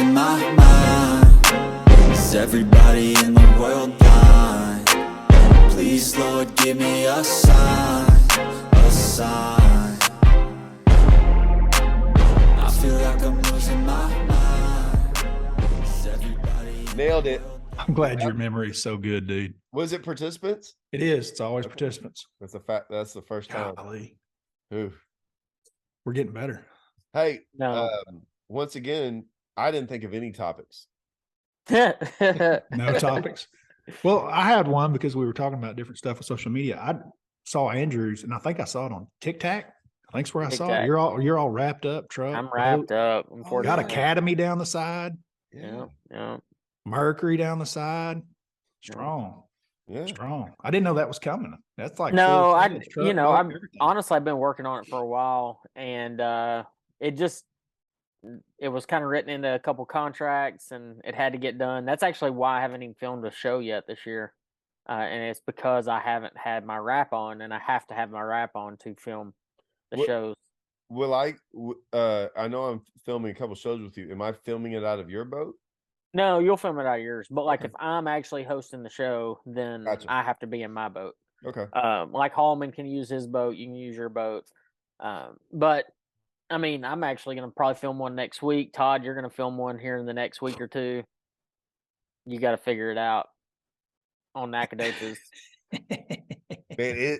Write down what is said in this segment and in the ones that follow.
losing my mind? Is everybody in the world blind? Please, Lord, give me a sign, a sign. I feel like I'm losing my mind. Is everybody in Nailed the it. world I'm glad your memory is so good, dude. Was it participants? It is. It's always participants. That's a fact. That's the first time. Golly, Ooh. we're getting better. Hey, No. once again, I didn't think of any topics. No topics. Well, I had one because we were talking about different stuff on social media. I saw Andrews, and I think I saw it on TikTok. I think's where I saw it. TikTok. You're all wrapped up, truck. I'm wrapped up. Got Unfortunately. Academy down the side, Yeah. Yeah. Mercury down the side. Strong. Yeah. Strong. I didn't know that was coming. That's like No, full fledged truck, boat, I've everything. honestly I've been working on it for a while, and it was kind of written into a couple contracts, and it had to get done. That's actually why I haven't even filmed a show yet this year, and it's because I haven't had my wrap on, and I have to have my wrap on to film the shows. Will I know I'm filming a couple shows with you. Am I filming it out of your boat? No, you'll film it out of yours, but like if I'm actually hosting the show, then Gotcha. I have to be in my boat. Okay. Like Hallman can use his boat, you can use your boat. But I mean, I'm actually going to probably film one next week. Todd, you're going to film one here in the next week or two. You got to figure it out on Nacogdoches. Man,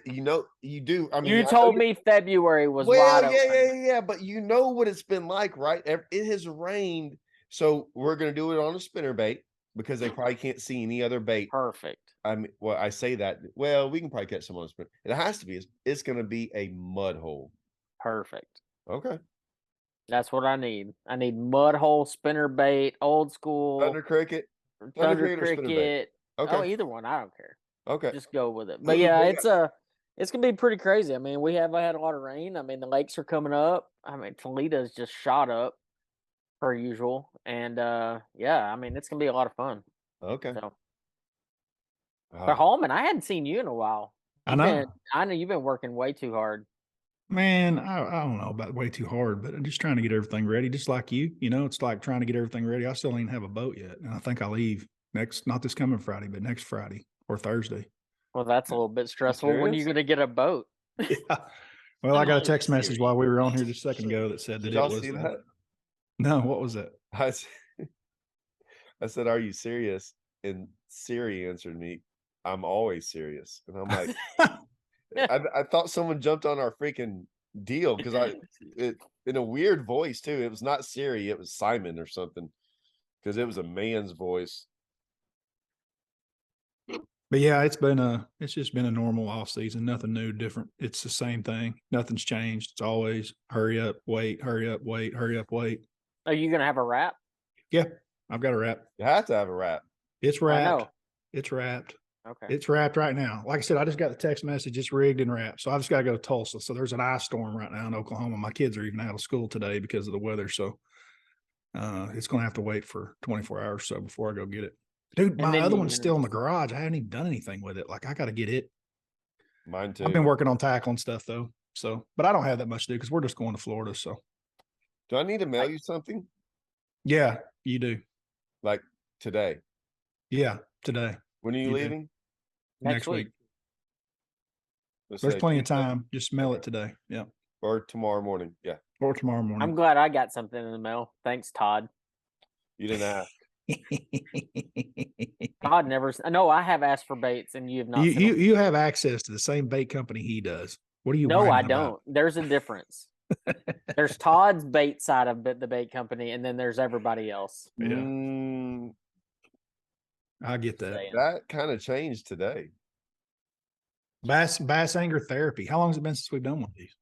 you do. I mean, You told me February was wide open. Yeah. But you know what it's been like, right? It has rained. So we're going to do it on a spinnerbait because they probably can't see any other bait. Perfect. I mean, well, I say that. Well, we can probably catch some on a spinner. It has to be. It's going to be a mud hole. Perfect. Okay. That's what I need. I need mud hole, spinnerbait, old school. Thunder cricket. Thunder cricket or spinnerbait? cricket. Okay. Oh, either one. I don't care. Okay. Just go with it. But yeah, it's gonna be pretty crazy. I mean, we have had a lot of rain. I mean, the lakes are coming up. I mean, Toledo's just shot up per usual. And yeah, I mean, it's gonna be a lot of fun. Okay. So but Hallman, I hadn't seen you in a while. I know. I know you've been working way too hard. Man, I don't know about way too hard, but I'm just trying to get everything ready, just like you. You know, it's like trying to get everything ready. I still don't even have a boat yet. And I think I leave not this coming Friday, but next Friday or Thursday. Well, that's a little bit stressful. When are you going to get a boat? Yeah. Well, I got a text message while we were on here just a second ago that said that Did y'all it was. see that? No, what was that? I said, "Are you serious?" And Siri answered me, "I'm always serious." And I'm like, I thought someone jumped on our freaking deal because in a weird voice too. It was not Siri, it was Simon or something because it was a man's voice. But yeah, it's just been a normal off season, nothing new, different. It's the same thing. Nothing's changed. It's always hurry up, wait, hurry up, wait, hurry up, wait. Are you going to have a wrap? Yeah, I've got a wrap. You have to have a wrap. It's wrapped. It's wrapped. Okay. It's wrapped right now. Like I said, I just got the text message. It's rigged and wrapped. So I just got to go to Tulsa. So there's an ice storm right now in Oklahoma. My kids are even out of school today because of the weather. So it's going to have to wait for 24 hours or so before I go get it. Dude, my other one's still in the garage. I haven't even done anything with it. Like I got to get it. Mine too. I've been working on tackling stuff though. So, but I don't have that much to do because we're just going to Florida. So do I need to mail you something? Yeah, you do. Like today? Yeah, today. When are you leaving? Next week. There's plenty of time. Just mail it today. Yeah. Or tomorrow morning. Yeah. Or tomorrow morning. I'm glad I got something in the mail. Thanks, Todd. You didn't ask. Todd never. No, I have asked for baits, and you have not. You have access to the same bait company he does. What are you? No, I about? don't. There's a difference. There's Todd's bait side of the bait company, and then there's everybody else. Yeah. I get that. That kind of changed today. Bass anger therapy. How long has it been since we've done one of these?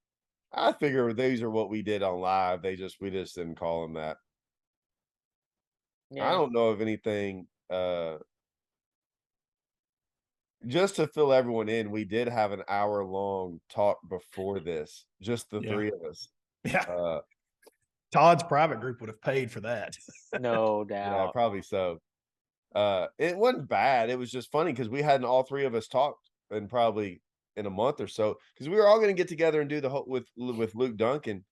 I figure these are what we did on live. We just didn't call them that. Yeah. I don't know of anything. Just to fill everyone in, we did have an hour-long talk before this. Just the three of us. Yeah. Todd's private group would have paid for that. No doubt. Yeah, probably so. It wasn't bad. It was just funny because we hadn't all three of us talked in probably in a month or so because we were all going to get together and do the whole with Luke Duncan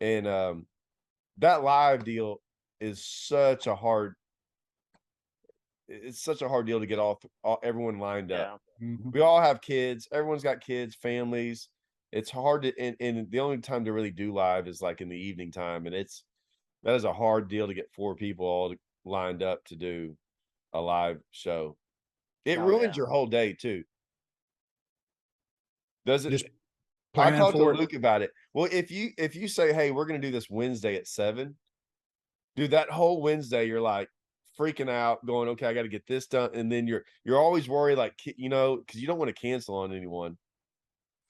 and that live deal. is such a hard. It's such a hard deal to get all everyone lined up. Mhm. We all have kids. Everyone's got kids, families. It's hard to, and the only time to really do live is like in the evening time, and that is a hard deal to get 4 people all lined up to do a live show. It Oh, ruins yeah. your whole day too. Does it? Just I plan talked to for it. Luke about it. Well, if you say, hey, we're going to do this Wednesday at 7, dude, that whole Wednesday you're like freaking out, going, okay, I got to get this done, and then you're always worried, like, you know, because you don't want to cancel on anyone.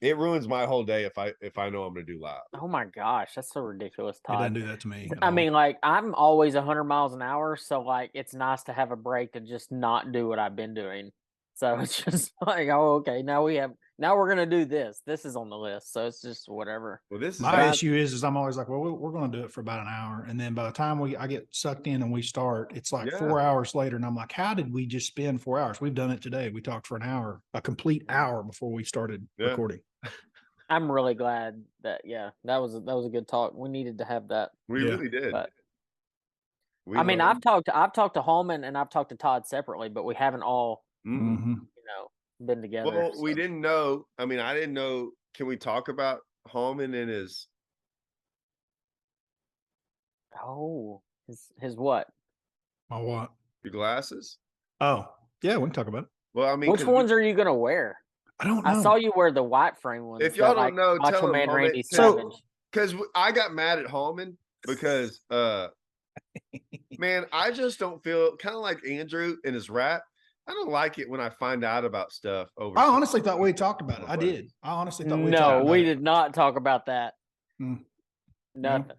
It ruins my whole day if I know I'm going to do live. Oh my gosh, that's so ridiculous, It doesn't Todd. do that to me. at I all. mean, like, I'm always 100 miles an hour, so like it's nice to have a break to just not do what I've been doing. So it's just like, oh, okay, now we're gonna do this. This is on the list, so it's just whatever. Well, this is My issue is I'm always like, well, we're going to do it for about an hour, and then by the time I get sucked in and we start, it's like Yeah. 4 hours later, and I'm like, how did we just spend 4 hours? We've done it today. We talked for an hour, a complete hour before we started Yeah. recording. I'm really glad that that was a good talk. We needed to have that. we Yeah. really did. But We I mean, learned. I've talked to Holman and I've talked to Todd separately, but we haven't all Mhm. been together. Well, we so. didn't know. I mean, I didn't know. Can we talk about Holman and his? Oh, his what? My what? Your glasses? Oh, yeah, we can talk about it. Well, I mean, Which ones are you gonna wear? I don't know. I saw you wear the white frame ones. If y'all that, don't know, Macho tell him, Man Holman. Randy So- Savage. Because I got mad at Holman because, man, I just don't feel kind of like Andrew in his rap. I don't like it when I find out about stuff over. I honestly thought we talked about it. I did. I honestly thought we talked No, about we it. did not talk about that. Mm. Nothing.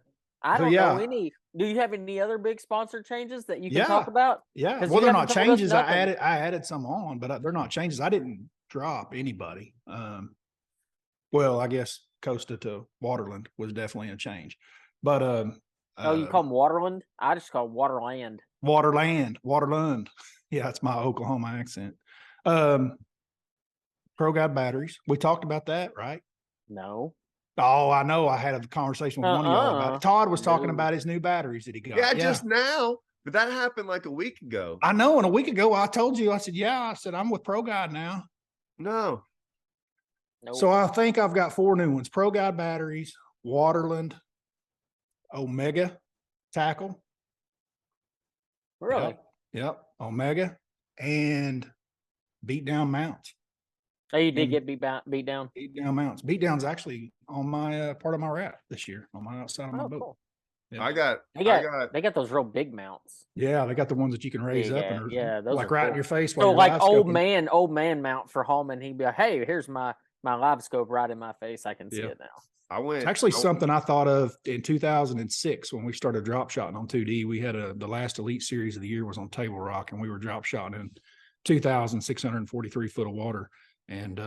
I So, don't yeah. know any. Do you have any other big sponsor changes that you can Yeah. talk about? Yeah. 'Cause Well, you they're not haven't told us changes. nothing. I added some on, but they're not changes. I didn't drop anybody. Well, I guess Costa to Waterland was definitely a change, but Oh, you call them Waterland? I just call it Waterland. Waterland. Yeah, it's my Oklahoma accent. Pro Guide batteries. We talked about that, right? No. Oh, I know. I had a conversation with one of y'all about it. Todd was talking No. about his new batteries that he got. Yeah, just now, but that happened like a week ago. I know. And a week ago, I told you, I said, yeah, I said, I'm with Pro Guide now. No, Nope. So I think I've got 4 new ones: Pro Guide batteries, Waterland, Omega tackle. Really? Yep. Omega and beat down mounts. Oh, you did Mhm. get beat down? Beat down mounts. Beat down's actually on my part of my wrap this year on my outside of my Oh, boat. cool. Yeah. I got. They got those real big mounts. Yeah, they got the ones that you can raise up and those like are right in cool. your face. While So you're like live old scoping. man mount for Holman, he'd be like, "Hey, here's my Livescope right in my face. I can see Yeah. it now." I went. It's actually something I thought of in 2006 when we started drop shotting on 2D. We had the last Elite Series of the year was on Table Rock, and we were drop shotting in 2,643 foot of water, and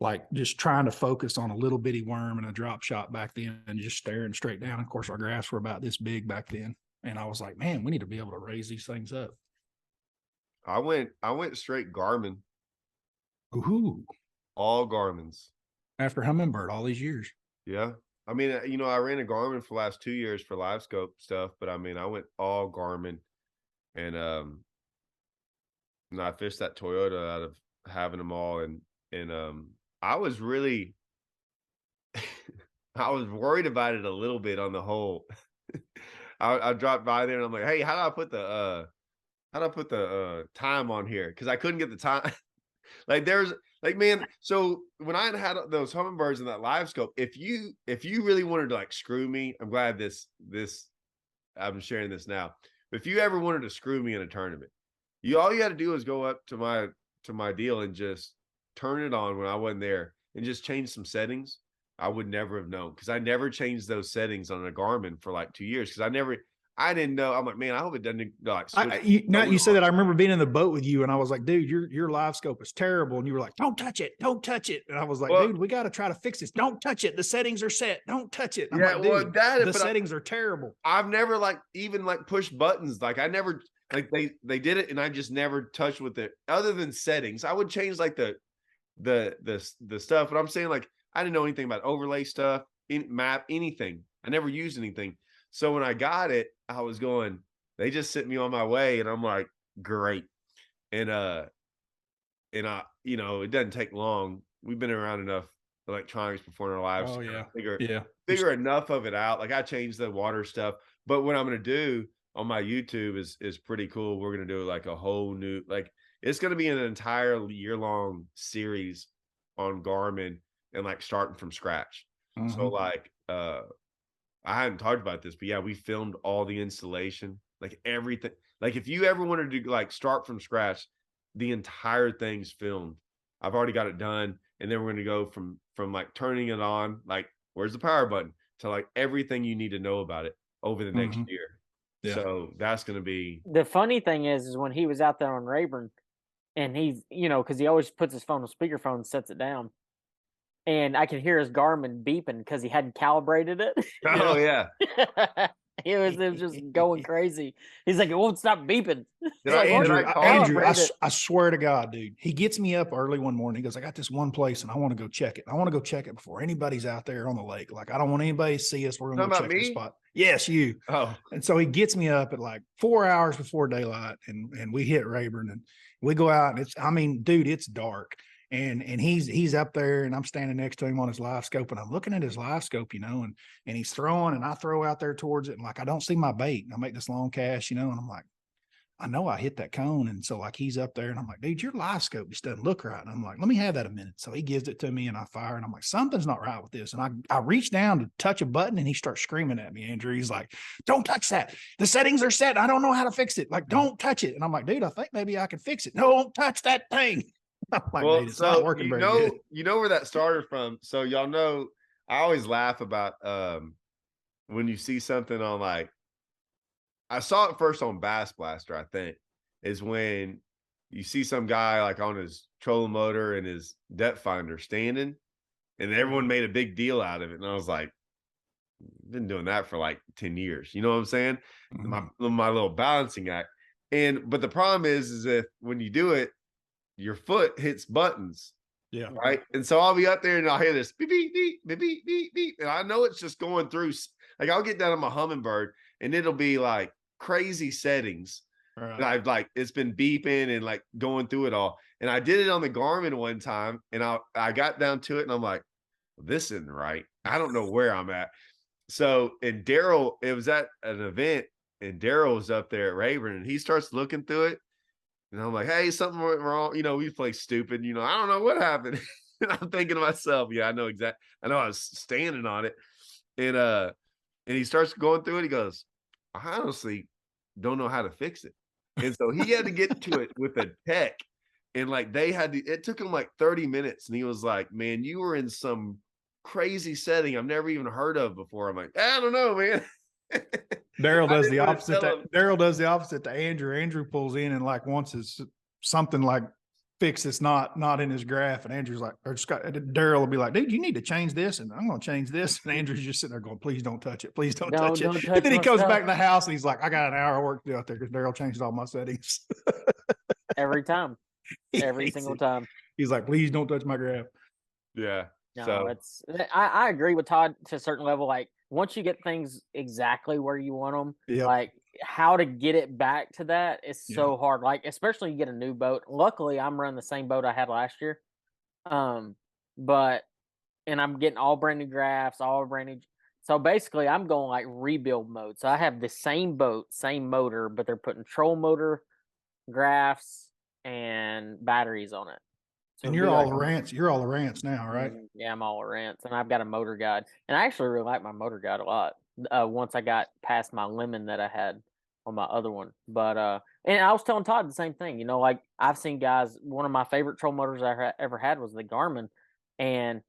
like just trying to focus on a little bitty worm and a drop shot back then, and just staring straight down. Of course, our graphs were about this big back then, and I was like, man, we need to be able to raise these things up. I went straight Garmin, Ooh, all Garmins. after Humminbird all these years. Yeah. I mean, I ran a Garmin for the last 2 years for Livescope stuff, but I mean, I went all Garmin, and I fished that Toyota out of having them all, and I was really, I was worried about it a little bit on the whole. I dropped by there and I'm like, hey, how do I put the time on here? Because I couldn't get the time. Like there's like, man, so when I had those Humminbirds in that Livescope, if you really wanted to like screw me, I'm glad this I'm sharing this now. If you ever wanted to screw me in a tournament, all you had to do is go up to my deal and just turn it on when I wasn't there and just change some settings. I would never have known, because I never changed those settings on a Garmin for like 2 years, because I didn't know. I'm like, man, I hope it doesn't like. Now you say that, I remember being in the boat with you, and I was like, dude, your live scope is terrible. And you were like, don't touch it. And I was like, Well, dude, we got to try to fix this. Don't touch it. The settings are set. Don't touch it. I'm Yeah, like, well, dude, that- the but settings are terrible. I've never like even like pushed buttons. Like I never like they did it, and I just never touched with it other than settings. I would change like the stuff, but I'm saying like I didn't know anything about overlay stuff, map, anything. I never used anything. So when I got it, I was going, they just sent me on my way, and I'm like, great. And it doesn't take long. We've been around enough electronics before in our lives Oh to yeah. figure Yeah. figure enough of it out. Like I changed the water stuff, but what I'm gonna do on my YouTube is pretty cool. We're gonna do like a whole new, like it's gonna be an entire year-long series on Garmin and like starting from scratch. So Mhm. like I hadn't talked about this, but yeah, we filmed all the installation, like everything. Like if you ever wanted to like start from scratch, the entire thing's filmed. I've already got it done, and then we're gonna go from like turning it on, like where's the power button, to like everything you need to know about it over the next Mhm. year. Yeah. So that's gonna be The funny thing is when he was out there on Rayburn, and he's because he always puts his phone on speakerphone and sets it down, and I could hear his Garmin beeping because he hadn't calibrated it. oh yeah. It was just going crazy. He's like, it won't stop beeping. Did It's I, like, did I Andrew, call Andrew, him? I, calibrate it. I swear to God, dude, he gets me up early one morning. He goes, I got this one place and I want to go check it. I want to go check it before anybody's out there on the lake. Like, I don't want anybody to see us. We're going to Talking go about check this me? spot. Yes, you. Oh, And so he gets me up at like 4 hours before daylight and we hit Rayburn and we go out and dude, it's dark. And he's up there and I'm standing next to him on his Livescope and I'm looking at his Livescope, and he's throwing and I throw out there towards it and like I don't see my bait. And I make this long cast, and I'm like, I know I hit that cone. And so like he's up there and I'm like, dude, your Livescope just doesn't look right. And I'm like, let me have that a minute. So he gives it to me and I fire and I'm like, something's not right with this. And I reach down to touch a button and he starts screaming at me, Andrew. He's like, don't touch that. The settings are set. I don't know how to fix it. Like, don't touch it. And I'm like, dude, I think maybe I can fix it. No, don't touch that thing. I'm like, well, dude, it's not so working very good. you know where that started from. So y'all know I always laugh about when you see something on like, I saw it first on Bass Blaster, I think, is when you see some guy like on his trolling motor and his depth finder standing, and everyone made a big deal out of it. And I was like, been doing that for like 10 years. You know what I'm saying? My little balancing act. But the problem is if when you do it, your foot hits buttons. Yeah. Right. And so I'll be up there and I'll hear this beep, beep, beep, beep, beep, beep, beep. And I know it's just going through. Like I'll get down on my Humminbird and it'll be like crazy settings. Right. And I've like, it's been beeping and like going through it all. And I did it on the Garmin one time and I got down to it and I'm like, this isn't right. I don't know where I'm at. So, and Daryl, it was at an event and Daryl was up there at Rayburn and he starts looking through it. And I'm like, hey, something went wrong. We play stupid. I don't know what happened. And I'm thinking to myself, yeah, I know exactly. I know I was standing on it. And he starts going through it. He goes, I honestly don't know how to fix it. And so he had to get to it with a tech. And like it took him like 30 minutes. And he was like, man, you were in some crazy setting I've never even heard of before. I'm like, I don't know, man. Daryl does the wanna opposite. tell him. Daryl does the opposite to Andrew. Andrew pulls in and like wants his something like fixed that's not in his graph. And Andrew's like, Daryl will be like, dude, you need to change this. And I'm going to change this. And Andrew's just sitting there going, please don't touch it. Please don't touch it. Don't touch And then he my comes stuff. back to the house and he's like, I got an hour of work to do out there because Daryl changed all my settings. Every time. He Every hates single it. time. He's like, please don't touch my graph. Yeah. No, So I agree with Todd to a certain level. Like once you get things exactly where you want them, Yep. like how to get it back to that is so hard. Like especially you get a new boat. Luckily, I'm running the same boat I had last year. And I'm getting all brand new graphs, all brand new. So basically, I'm going like rebuild mode. So I have the same boat, same motor, but they're putting troll motor, graphs, and batteries on it. So And it'll you're be all like- Lawrence. You're all Lawrence now, right? Yeah, I'm all Lawrence, and I've got a motor guide. And I actually really like my motor guide a lot. Once I got past my lemon that I had on my other one, but and I was telling Todd the same thing. Like I've seen guys. One of my favorite troll motors I ever had was the Garmin, and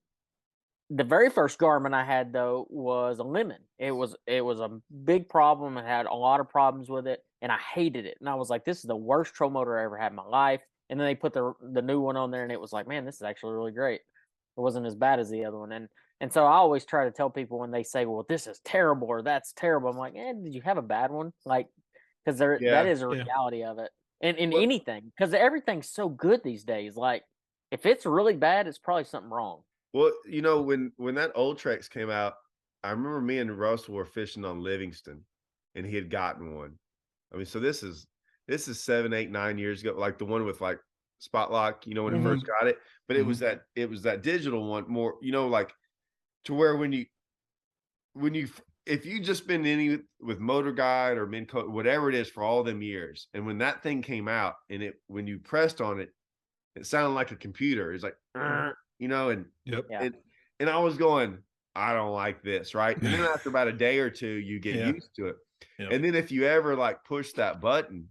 the very first Garmin I had though was a lemon. It was a big problem. I had a lot of problems with it, and I hated it. And I was like, this is the worst troll motor I ever had in my life. And then they put the new one on there, and it was like, man, this is actually really great. It wasn't as bad as the other one. And so I always try to tell people when they say, well, this is terrible or that's terrible. I'm like, did you have a bad one? Like, because that is a reality of it. And in anything, because everything's so good these days. Like, if it's really bad, it's probably something wrong. Well, when that Old Trex came out, I remember me and Russell were fishing on Livingston, and he had gotten one. I mean, so this is 7, 8, 9 years ago, like the one with like spot lock, you know, when he first got it. But it was that digital one more, you know, like to where when you if you just been any with Motor Guide or Minn Kota, whatever it is for all them years, and when that thing came out and when you pressed on it, it sounded like a computer. It's like, you know, and Yep. and I was going, I don't like this, right? And then after about a day or two, you get used to it. Yep. And then if you ever like push that button,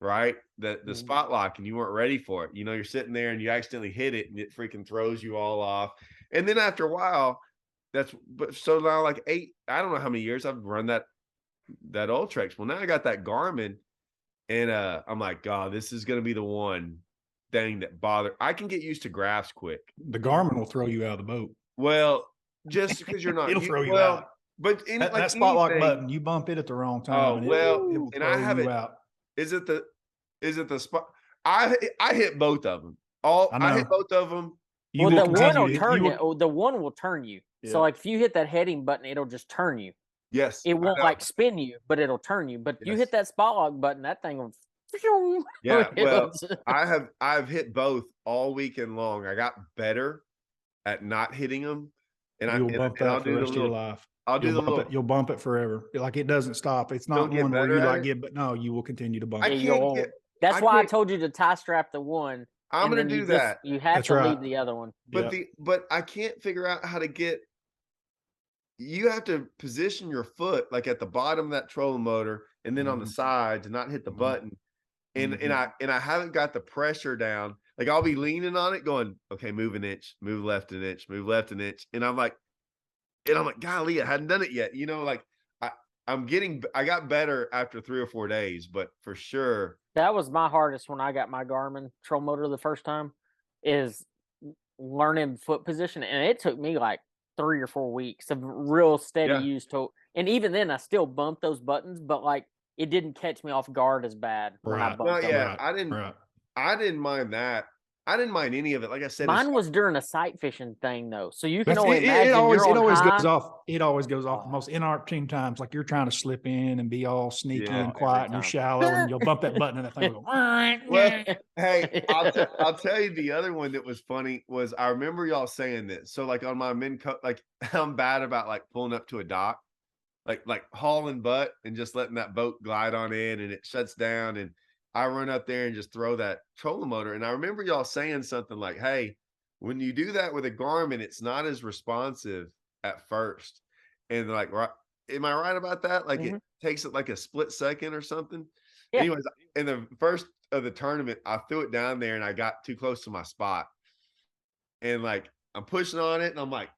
right, the spot lock, and you weren't ready for it, you know, you're sitting there and you accidentally hit it and it freaking throws you all off. And then after a while, so now like 8, I don't know how many years I've run that Ultrex. Well, now I got that Garmin, and I'm like, God, this is gonna be the one thing that I can get used to graphs quick. The Garmin will throw you out of the boat. Well, just because you're not, It'll throw you out. But That spot lock button, you bump it at the wrong time. Oh, and well, it will and throw I have you it. out. Is it the spot? I hit both of them. I hit both of them. Well, the one will turn you. The one will turn you. Yeah. So, like, if you hit that heading button, it'll just turn you. Yes. It won't like spin you, but it'll turn you. But you hit that spot lock button, that thing will. Yeah. Well, I've hit both all weekend long. I got better at not hitting them, and you'll bump that for the rest of your life. I'll do the little. You'll bump it forever. Like it doesn't stop. It's not one where you like get, but no, you will continue to bump it. That's why I told you to tie strap the one. I'm going to do that. You have to leave the other one. But I can't figure out how to get. You have to position your foot like at the bottom of that trolling motor, and then on the side to not hit the button. And I haven't got the pressure down. Like I'll be leaning on it, going, okay, move an inch, move left an inch, move left an inch, and I'm like, golly, I hadn't done it yet. You know, like I got better after 3 or 4 days, but for sure. That was my hardest when I got my Garmin troll motor the first time, is learning foot position, and it took me like 3 or 4 weeks of real steady use to. And even then, I still bumped those buttons, but like it didn't catch me off guard as bad when I bumped them. I didn't mind that. I didn't mind any of it. Like I said, mine was during a sight fishing thing though, so you can only imagine. It always goes off. It always goes off the most inopportune times. Like you're trying to slip in and be all sneaky and quiet, and you're shallow, and you'll bump that button, and that thing will go. Well, hey, I'll tell you the other one that was funny was I remember y'all saying this. So like on my Minn Kota, like I'm bad about like pulling up to a dock, like hauling butt and just letting that boat glide on in, and it shuts down, and I run up there and just throw that trolling motor. And I remember y'all saying something like, hey, when you do that with a Garmin, it's not as responsive at first. And like, am I right about that? Like it takes it like a split second or something. Yeah. Anyways, in the first of the tournament, I threw it down there and I got too close to my spot. And like, I'm pushing on it and I'm like,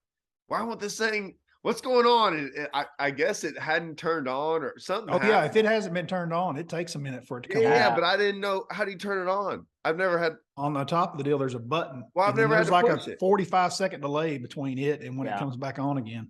why won't this thing? What's going on? And I guess it hadn't turned on or something. Oh, yeah. If it hasn't been turned on, it takes a minute for it to come on. Yeah, but I didn't know. How do you turn it on? I've never had. On the top of the deal, there's a button. Well, I've never had to like push a 45-second delay between it and when it comes back on again.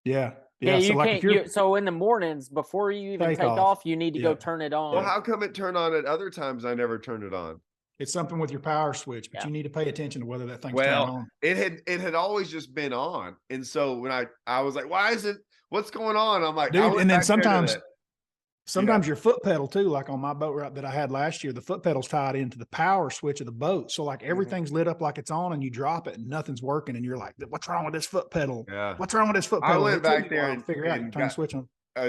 Yeah. Yeah, so, like so in the mornings, before you even take off, you need to go turn it on. Well, how come it turned on at other times? I never turned it on. It's something with your power switch, but you need to pay attention to whether that thing's turned on. It had always just been on. And so when I was like, why is it, what's going on? I'm like, dude, and then sometimes your foot pedal too, like on my boat route that I had last year, the foot pedal's tied into the power switch of the boat. So like everything's lit up like it's on, and you drop it and nothing's working. And you're like, what's wrong with this foot pedal? Yeah. What's wrong with this foot pedal? I went back there and figure out and turn the switch on.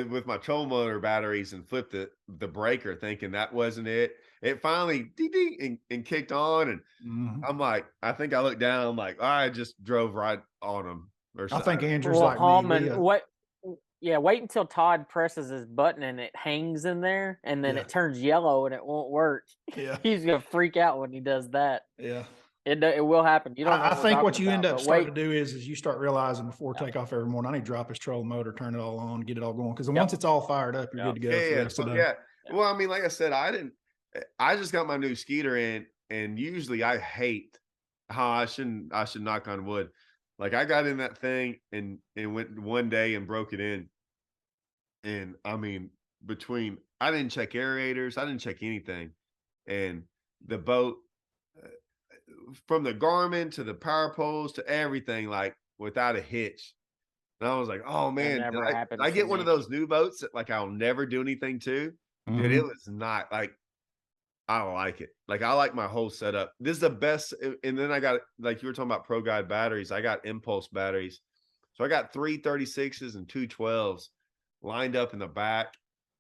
With my troll motor batteries and flipped the breaker thinking that wasn't it. It finally and kicked on, and I'm like, I think I looked down, I'm like, I just drove right on them. Or something. I think Andrew's like me. Wait until Todd presses his button and it hangs in there, and then it turns yellow and it won't work. Yeah, he's gonna freak out when he does that. Yeah, it will happen. You don't. I think what you end up starting to do is you start realizing before takeoff every morning, I need to drop his trolling motor, turn it all on, get it all going. Because once it's all fired up, you're good to go. For the rest of the day. Well, I mean, like I said, I just got my new Skeeter in, and usually I hate how I should knock on wood. Like I got in that thing and went one day and broke it in. And I mean, I didn't check aerators, I didn't check anything. And the boat, from the Garmin to the power poles to everything, like without a hitch. And I was like, oh man, never happened I for get one of me. those new boats that like I'll never do anything to. Dude, it Mhm. was not like I don't like it. Like I like my whole setup. This is the best. And then I got, like you were talking about Pro Guide batteries. I got impulse batteries. So I got 336s and 212s lined up in the back.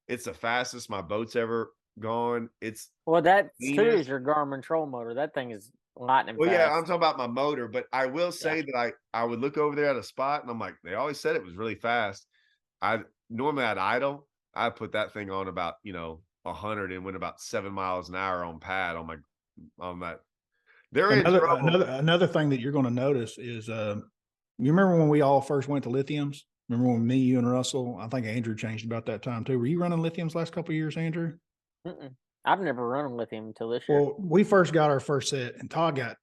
It's the fastest my boat's ever gone. It's Well, that too cleanest. is your Garmin troll motor. That thing is lightning Well, yeah, I'm fast. talking about my motor, but I will say Yeah. that I would look over there at a spot and I'm like, they always said it was really fast. I normally I'd idle. I put that thing on about 100 and went about 7 miles an hour on pad on that. They're in Another trouble. another thing that you're going to notice is you remember when we all first went to lithiums? Remember when me, you, and Russell? I think Andrew changed about that time too. Were you running lithiums last couple of years, Andrew? Mm-mm. I've never run a lithium until this year. Well, we first got our first set, and Todd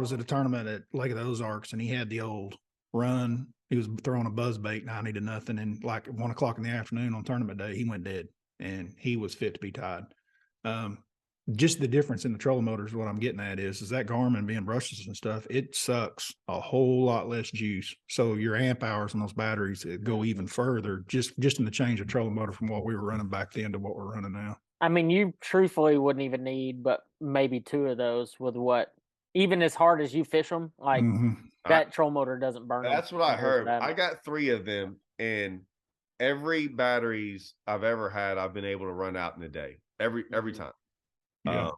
was at a tournament at Lake of the Ozarks, and he had the old run. He was throwing a buzz bait 90 to nothing, and like at 1 o'clock in the afternoon on tournament day, he went dead, and he was fit to be tied. Just the difference in the trolling motor is what I'm getting at is that Garmin being brushless and stuff, it sucks a whole lot less juice. So your amp hours on those batteries go even further just in the change of trolling motor from what we were running back then to what we're running now. I mean, you truthfully wouldn't even need but maybe 2 of those with what, even as hard as you fish them, like that troll motor doesn't burn them. That's what I heard. I got 3 of them, and every batteries I've ever had, I've been able to run out in a day. Every time. Yeah.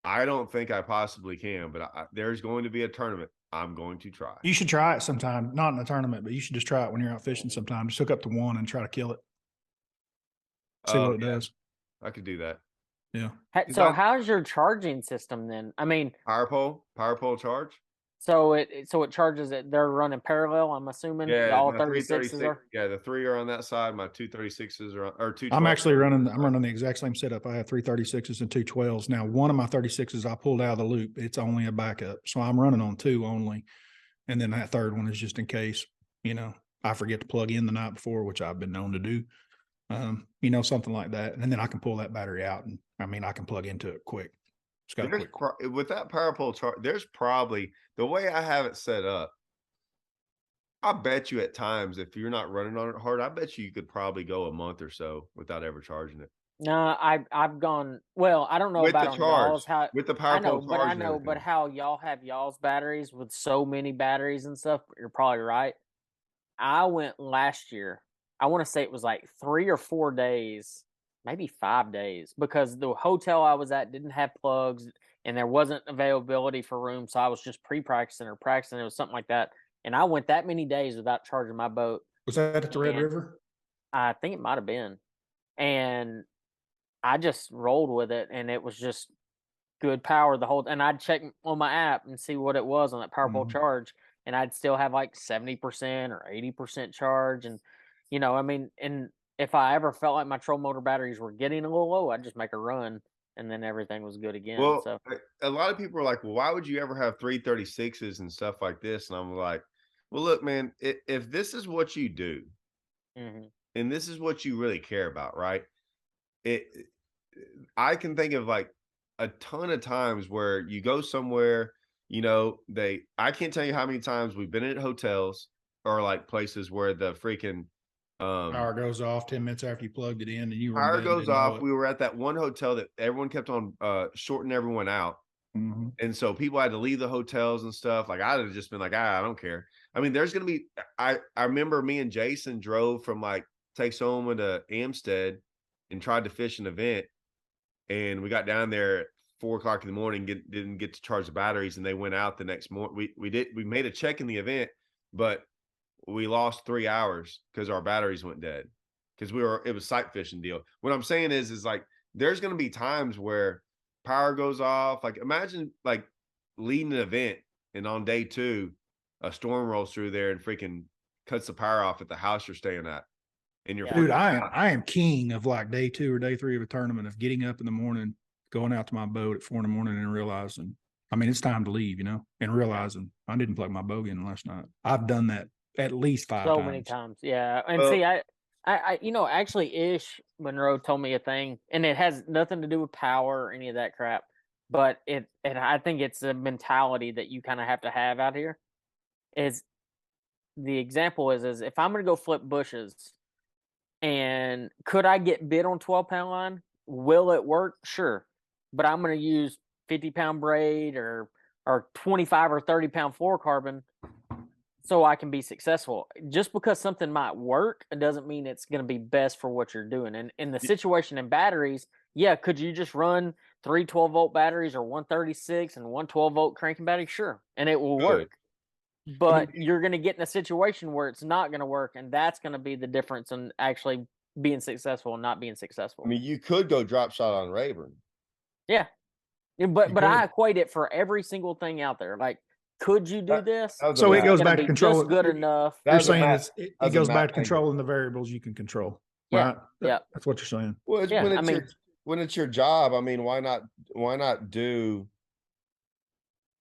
I don't think I possibly can, but there's going to be a tournament. I'm going to try. You should try it sometime, not in a tournament, but you should just try it when you're out fishing sometime. Just hook up to one and try to kill it. See what it does. I could do that. Yeah. So how's your charging system then? I mean, power pole charge. So it charges it. They're running parallel. I'm assuming. Yeah, all my 36s are. Yeah, the 3 are on that side. My 236s are or 2. I'm running the exact same setup. I have 336s and 212s. Now, one of my 36s I pulled out of the loop. It's only a backup, so I'm running on 2 only, and then that third one is just in case I forget to plug in the night before, which I've been known to do. Something like that, and then I can pull that battery out, and I can plug into it quick. With that power pole charge, there's probably the way I have it set up. I bet you at times, if you're not running on it hard, I bet you could probably go a month or so without ever charging it. No, I've gone. Well, I don't know with about the on charge, y'all's how with the power pole charge. I know, but how y'all have y'all's batteries with so many batteries and stuff. You're probably right. I went last year. I want to say it was like 3 or 4 days, maybe 5 days, because the hotel I was at didn't have plugs and there wasn't availability for room. So I was just practicing. It was something like that. And I went that many days without charging my boat. Was that at the Red River? I think it might have been. And I just rolled with it, and it was just good power the whole. And I'd check on my app and see what it was on that power pole charge, and I'd still have like 70% or 80% charge. And and if I ever felt like my troll motor batteries were getting a little low, I'd just make a run, and then everything was good again. Well, so a lot of people are like, well, why would you ever have 336s and stuff like this? And I'm like, well, look, man, if this is what you do, and this is what you really care about, right? I can think of like a ton of times where you go somewhere, I can't tell you how many times we've been at hotels or like places where the freaking power goes off 10 minutes after you plugged it in, and you power goes off. We were at that one hotel that everyone kept on shorting everyone out. And so people had to leave the hotels and stuff. Like I'd have just been like, I don't care. I mean, there's going to be, I remember me and Jason drove from like Texoma to Amstead and tried to fish an event. And we got down there at 4 o'clock in the morning, didn't get to charge the batteries, and they went out the next morning. We made a check in the event, but we lost 3 hours because our batteries went dead because it was sight fishing deal. What I'm saying is like, there's going to be times where power goes off. Like imagine like leading an event and on day 2, a storm rolls through there and freaking cuts the power off at the house you're staying at. And you're dude, I am king of like day 2 or day 3 of a tournament of getting up in the morning, going out to my boat at 4 in the morning and realizing, it's time to leave, and realizing I didn't plug my boat in last night. I've done that at least 5 times. So many times. Yeah. And see, I actually Ish Monroe told me a thing, and it has nothing to do with power or any of that crap, but I think it's a mentality that you kind of have to have out here is the example is if I'm going to go flip bushes, and could I get bit on 12-pound line? Will it work? Sure, but I'm going to use 50-pound braid or 25 or 30-pound fluorocarbon so I can be successful. Just because something might work, it doesn't mean it's going to be best for what you're doing. And in the situation in batteries, yeah, could you just run 3 12-volt batteries or 136 and 1 12-volt cranking battery? Sure, and it will work. But you're going to get in a situation where it's not going to work, and that's going to be the difference in actually being successful and not being successful. I mean, you could go drop shot on Rayburn. Yeah, but I equate it for every single thing out there. Like, could you do this? So it goes back to control. Just good enough. You're saying it goes back to controlling the variables you can control. Yeah, right? Yeah, that's what you're saying. Well, when it's your job, I mean, why not do?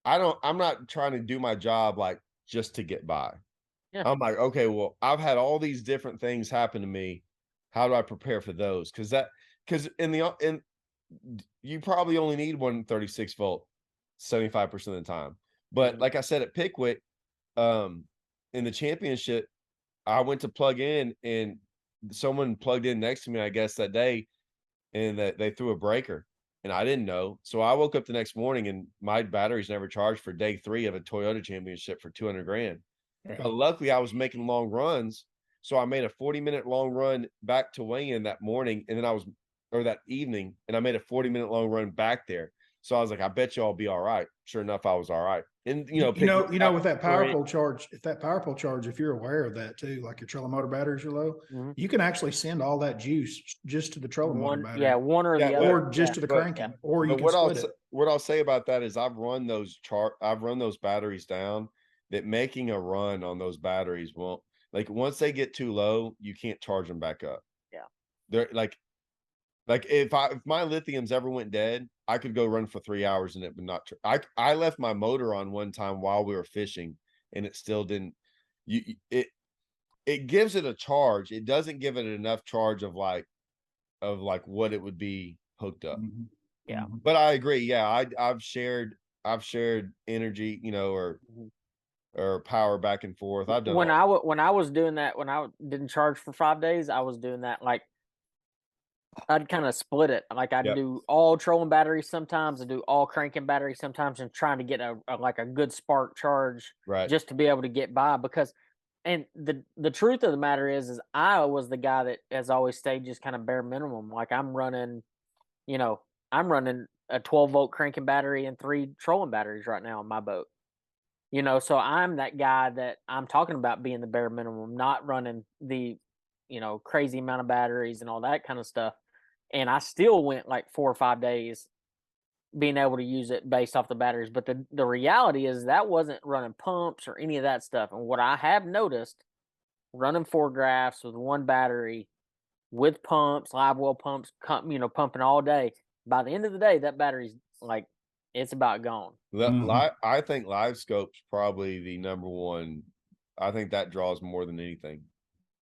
I'm not trying to do my job like just to get by. Yeah. I'm like, okay, well, I've had all these different things happen to me. How do I prepare for those? Because you probably only need 136-volt 75% of the time. But like I said at Pickwick, in the championship, I went to plug in and someone plugged in next to me, I guess, that day, and that they threw a breaker. And I didn't know. So I woke up the next morning and my batteries never charged for day 3 of a Toyota championship for $200,000. Yeah. But luckily I was making long runs. So I made a 40-minute long run back to weigh-in that morning. And then that evening, and I made a 40-minute long run back there. So I was like, I bet you I'll be all right. Sure enough, I was all right. And with that power pole charge, if you're aware of that too, like your trolling motor batteries are low, you can actually send all that juice just to the trolling motor battery. Yeah, one or the other, or just to the cranking, or you can split it. What I'll say about that is I've run those batteries down. That making a run on those batteries won't, like, once they get too low, you can't charge them back up. Yeah, they're like if my lithiums ever went dead, I could go run for 3 hours and it would not. I left my motor on one time while we were fishing, and it still didn't. It gives it a charge. It doesn't give it enough charge of like what it would be hooked up. Yeah, but I agree. Yeah, I've shared energy, or power back and forth. I've done when I was doing that, when I didn't charge for 5 days, I was doing that like. I'd kind of split it. Like I'd do all trolling batteries sometimes, I do all cranking batteries sometimes, and trying to get a good spark charge, just to be able to get by. Because, and the truth of the matter is I was the guy that has always stayed just kind of bare minimum. Like I'm running a 12-volt cranking battery and 3 trolling batteries right now on my boat. So I'm that guy that I'm talking about being the bare minimum, not running the crazy amount of batteries and all that kind of stuff. And I still went like 4 or 5 days being able to use it based off the batteries. But the reality is that wasn't running pumps or any of that stuff. And what I have noticed, running 4 graphs with 1 battery with pumps, live well pumps, pumping all day, by the end of the day, that battery's like, it's about gone. I think Livescope's probably the number one. I think that draws more than anything.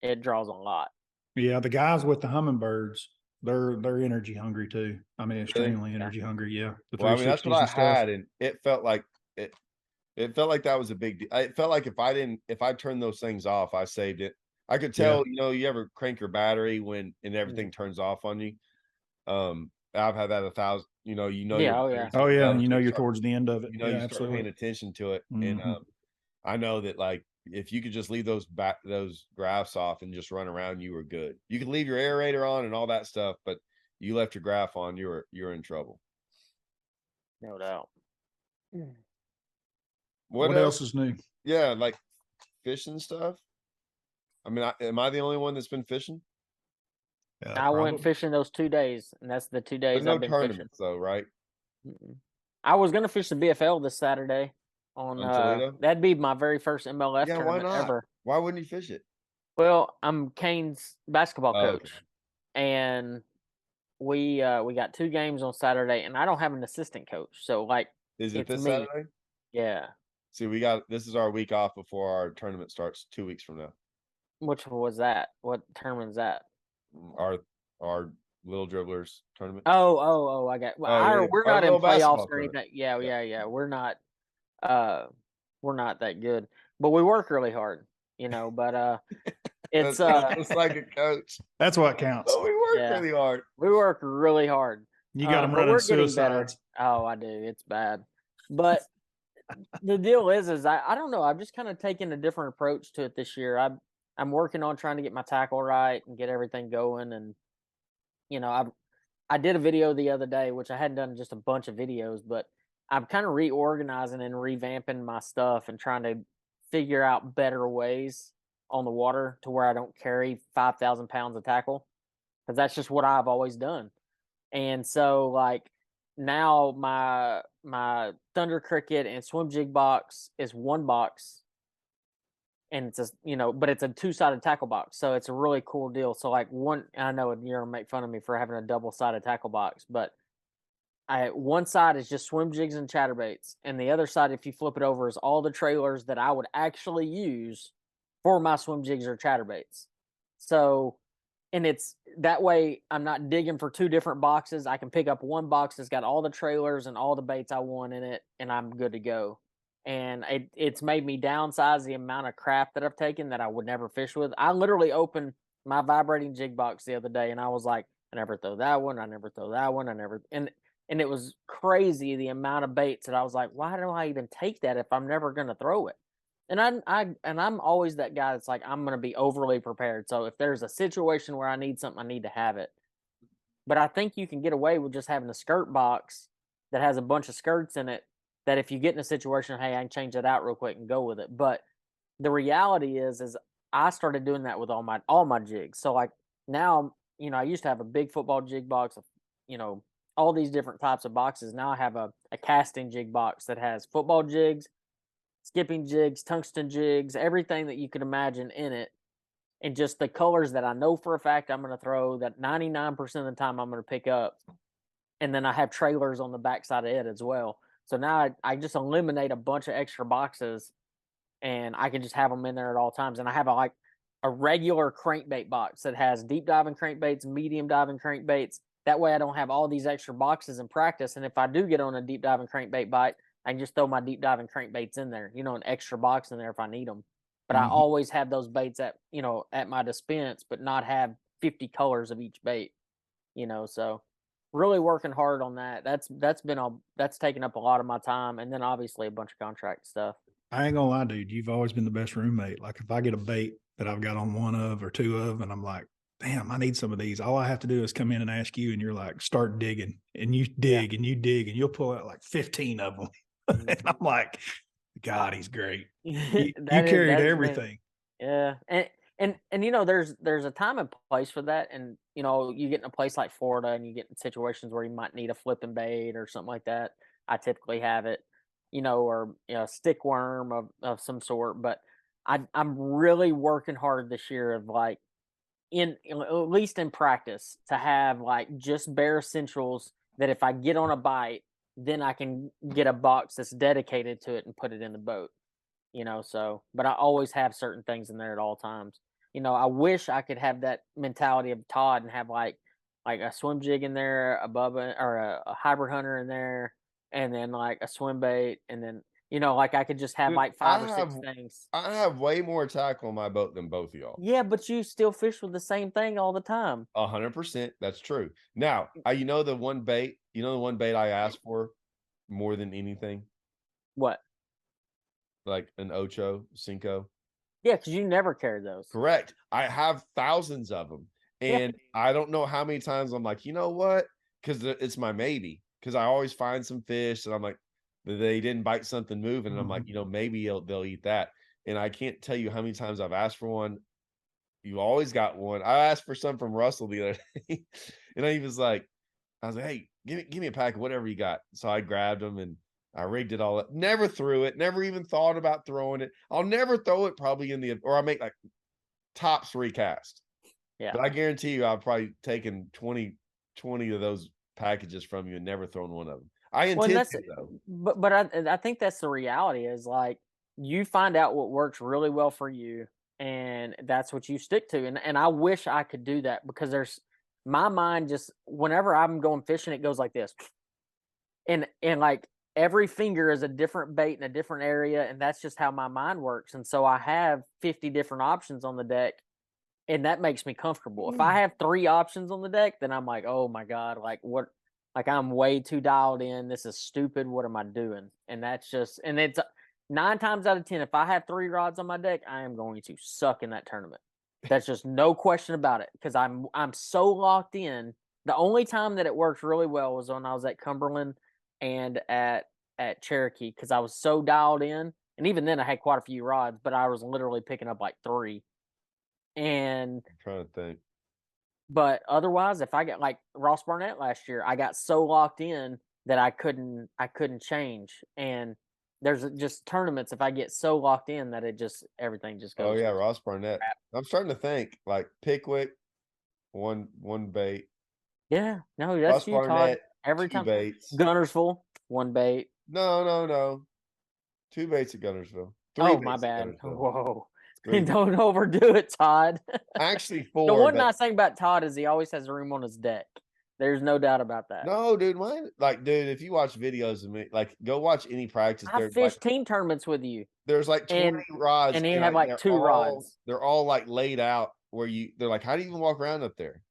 It draws a lot. Yeah, the guys with the hummingbirds, they're energy hungry too. I mean, extremely energy hungry. Yeah. Well, I mean, that's what I had, and it felt like it felt like that was a big deal. It felt like if I turned those things off, I saved it. I could tell, you ever crank your battery and everything turns off on you. I've had that 1,000. Oh yeah, and you're towards the end of it. You start paying attention to it, and I know that like if you could just leave those graphs off and just run around, you were good. You could leave your aerator on and all that stuff, but you left your graph on, you're in trouble. No doubt. What else is new? Yeah, like fishing stuff. I mean, am I the only one that's been fishing? I went fishing those 2 days, and that's the 2 days I've been fishing. Though, right? I was going to fish the BFL this Saturday on that'd be my very first MLS tournament ever. Why wouldn't you fish it? Well, I'm Kane's basketball coach, and we got 2 games on Saturday, and I don't have an assistant coach, so like, is it this Saturday? Yeah. See, this is our week off before our tournament starts 2 weeks from now. Which was that? What tournament is that? Our Little Dribblers tournament. Oh, I got. Well, we're not in playoffs or anything. Yeah. We're not that good, but we work really hard. but it's it's like a coach. That's what counts. But we work Yeah. really hard. we work really hard. You got them but running we're getting better. suicides. Oh, I do. It's bad. But the deal is I don't know. I've just kind of taken a different approach to it this year. I'm working on trying to get my tackle right and get everything going. And I did a video the other day, which I hadn't done just a bunch of videos, but I'm kind of reorganizing and revamping my stuff and trying to figure out better ways on the water to where I don't carry 5,000 pounds of tackle, because that's just what I've always done. And so like now my Thunder Cricket and Swim Jig box is one box, and it's but it's a 2-sided tackle box, so it's a really cool deal. So like I know you're gonna make fun of me for having a double-sided tackle box, but one side is just swim jigs and chatterbaits, and the other side, if you flip it over, is all the trailers that I would actually use for my swim jigs or chatterbaits. So, and it's that way I'm not digging for 2 different boxes. I can pick up one box that's got all the trailers and all the baits I want in it, and I'm good to go. And it's made me downsize the amount of crap that I've taken that I would never fish with. I literally opened my vibrating jig box the other day, and I was like, I never throw that one. I never throw that one. And it was crazy the amount of baits that I was like, why do I even take that if I'm never going to throw it? And I'm always that guy that's like, I'm going to be overly prepared. So if there's a situation where I need something, I need to have it. But I think you can get away with just having a skirt box that has a bunch of skirts in it, that if you get in a situation, hey, I can change that out real quick and go with it. But the reality is I started doing that with all my jigs. So like now, I used to have a big football jig box, all these different types of boxes. Now I have a casting jig box that has football jigs, skipping jigs, tungsten jigs, everything that you could imagine in it. And just the colors that I know for a fact I'm going to throw, that 99% of the time I'm going to pick up. And then I have trailers on the backside of it as well. So now I just eliminate a bunch of extra boxes, and I can just have them in there at all times. And I have a regular crankbait box that has deep diving crankbaits, medium diving crankbaits. That way I don't have all these extra boxes in practice. And if I do get on a deep diving crankbait bite, I can just throw my deep diving crankbaits in there, an extra box in there if I need them. But I always have those baits at my dispense, but not have 50 colors of each bait, so really working hard on that. That's taken up a lot of my time. And then obviously a bunch of contract stuff. I ain't gonna lie, dude. You've always been the best roommate. Like if I get a bait that I've got on one of or two of, and I'm like, damn, I need some of these. All I have to do is come in and ask you, and you're like, start digging, and you dig and you dig, and you'll pull out like 15 of them. And I'm like, God, he's great. You carried everything. Yeah. And there's a time and place for that. And, you get in a place like Florida and you get in situations where you might need a flipping bait or something like that. I typically have it, or a stick worm of some sort. But I'm really working hard this year of like, at least in practice, to have like just bare essentials that if I get on a bite, then I can get a box that's dedicated to it and put it in the boat, but I always have certain things in there at all times. I wish I could have that mentality of Todd and have like a swim jig in there above it, or a hybrid hunter in there, and then like a swim bait, and then like I could just have like 5 or 6 things. I have way more tackle on my boat than both of y'all. Yeah, but you still fish with the same thing all the time. 100%. That's true. Now, the one bait, I asked for more than anything? What? Like an Ocho, Cinco. Yeah, because you never carried those. Correct. I have thousands of them. And I don't know how many times I'm like, you know what? Because it's my maybe. Because I always find some fish and I'm like, they didn't bite something moving. And I'm like, maybe they'll eat that. And I can't tell you how many times I've asked for one. You always got one. I asked for some from Russell the other day. And I was like, hey, give me a pack of whatever you got. So I grabbed them and I rigged it all up. Never threw it. Never even thought about throwing it. I'll never throw it probably or I'll make like tops 3 casts. Yeah. But I guarantee you I've probably taken 20 of those packages from you and never thrown one of them. I intend to, though. But I think that's the reality, is like you find out what works really well for you, and that's what you stick to. And I wish I could do that, because my mind just, whenever I'm going fishing, it goes like this. And like every finger is a different bait in a different area, and that's just how my mind works. And so I have 50 different options on the deck, and that makes me comfortable. If I have 3 options on the deck, then I'm like, oh my God, like what? Like I'm way too dialed in. This is stupid. What am I doing? And that's just, and it's 9 times out of 10. If I have 3 rods on my deck, I am going to suck in that tournament. That's just no question about it, because I'm so locked in. The only time that it worked really well was when I was at Cumberland and at Cherokee, because I was so dialed in. And even then I had quite a few rods, but I was literally picking up like 3. And I'm trying to think. but otherwise, if I get like Ross Barnett last year, I got so locked in that I couldn't change. And there's just tournaments, if I get so locked in that it just everything just Oh goes. yeah, Ross Barnett. I'm starting to think like Pickwick, one bait. Yeah, no, Ross that's you, Todd. Barnett, Every 2 time. baits. Gunnersville, 1 bait. No. 2 baits at Gunnersville. 3 Oh, baits my at bad. Gunnersville. Whoa. 3 Don't overdo it, Todd. Actually The 4. one but nice thing about Todd is he always has room on his deck. There's no doubt about that. no, dude, mine. Like, dude, if you watch videos of me, like, go watch any practice. I There's fished like, team tournaments with you. there's like 20 And rods, he had like 2 rods. they're all like laid out where they're like, how do you even walk around up there?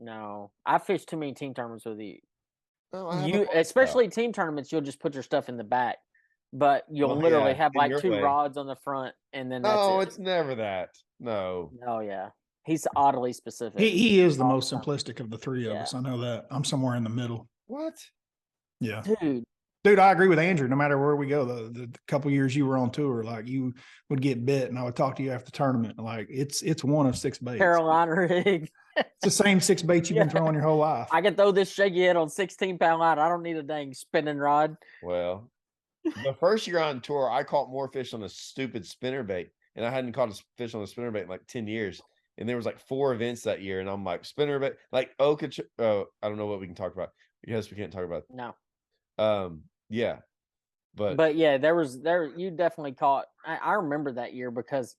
No, I fished too many team tournaments with you. No, I have a You, bunch out. especially team tournaments, you'll just put your stuff in the back, but you'll Well, literally yeah, have in like your 2 way. rods on the front, and then that's No, it. it's never that. No. Oh yeah, he's oddly specific. He is the all most the time. simplistic of the 3 of Yeah. us. I know that. I'm somewhere in the middle. What? Yeah. Dude, I agree with Andrew. No matter where we go, the couple years you were on tour, like you would get bit, and I would talk to you after the tournament. Like it's one of 6 baits. Carolina rig. It's the same 6 baits you've been throwing your whole life. I can throw this shaky head on 16-pound line. I don't need a dang spinning rod. Well, the first year on tour, I caught more fish on a stupid spinnerbait, and I hadn't caught a fish on a spinnerbait in like 10 years. And there was like 4 events that year, and I'm like, spinnerbait, like I don't know what we can talk about. Yes, we can't talk about. No. Yeah, But yeah, you definitely caught. I remember that year, because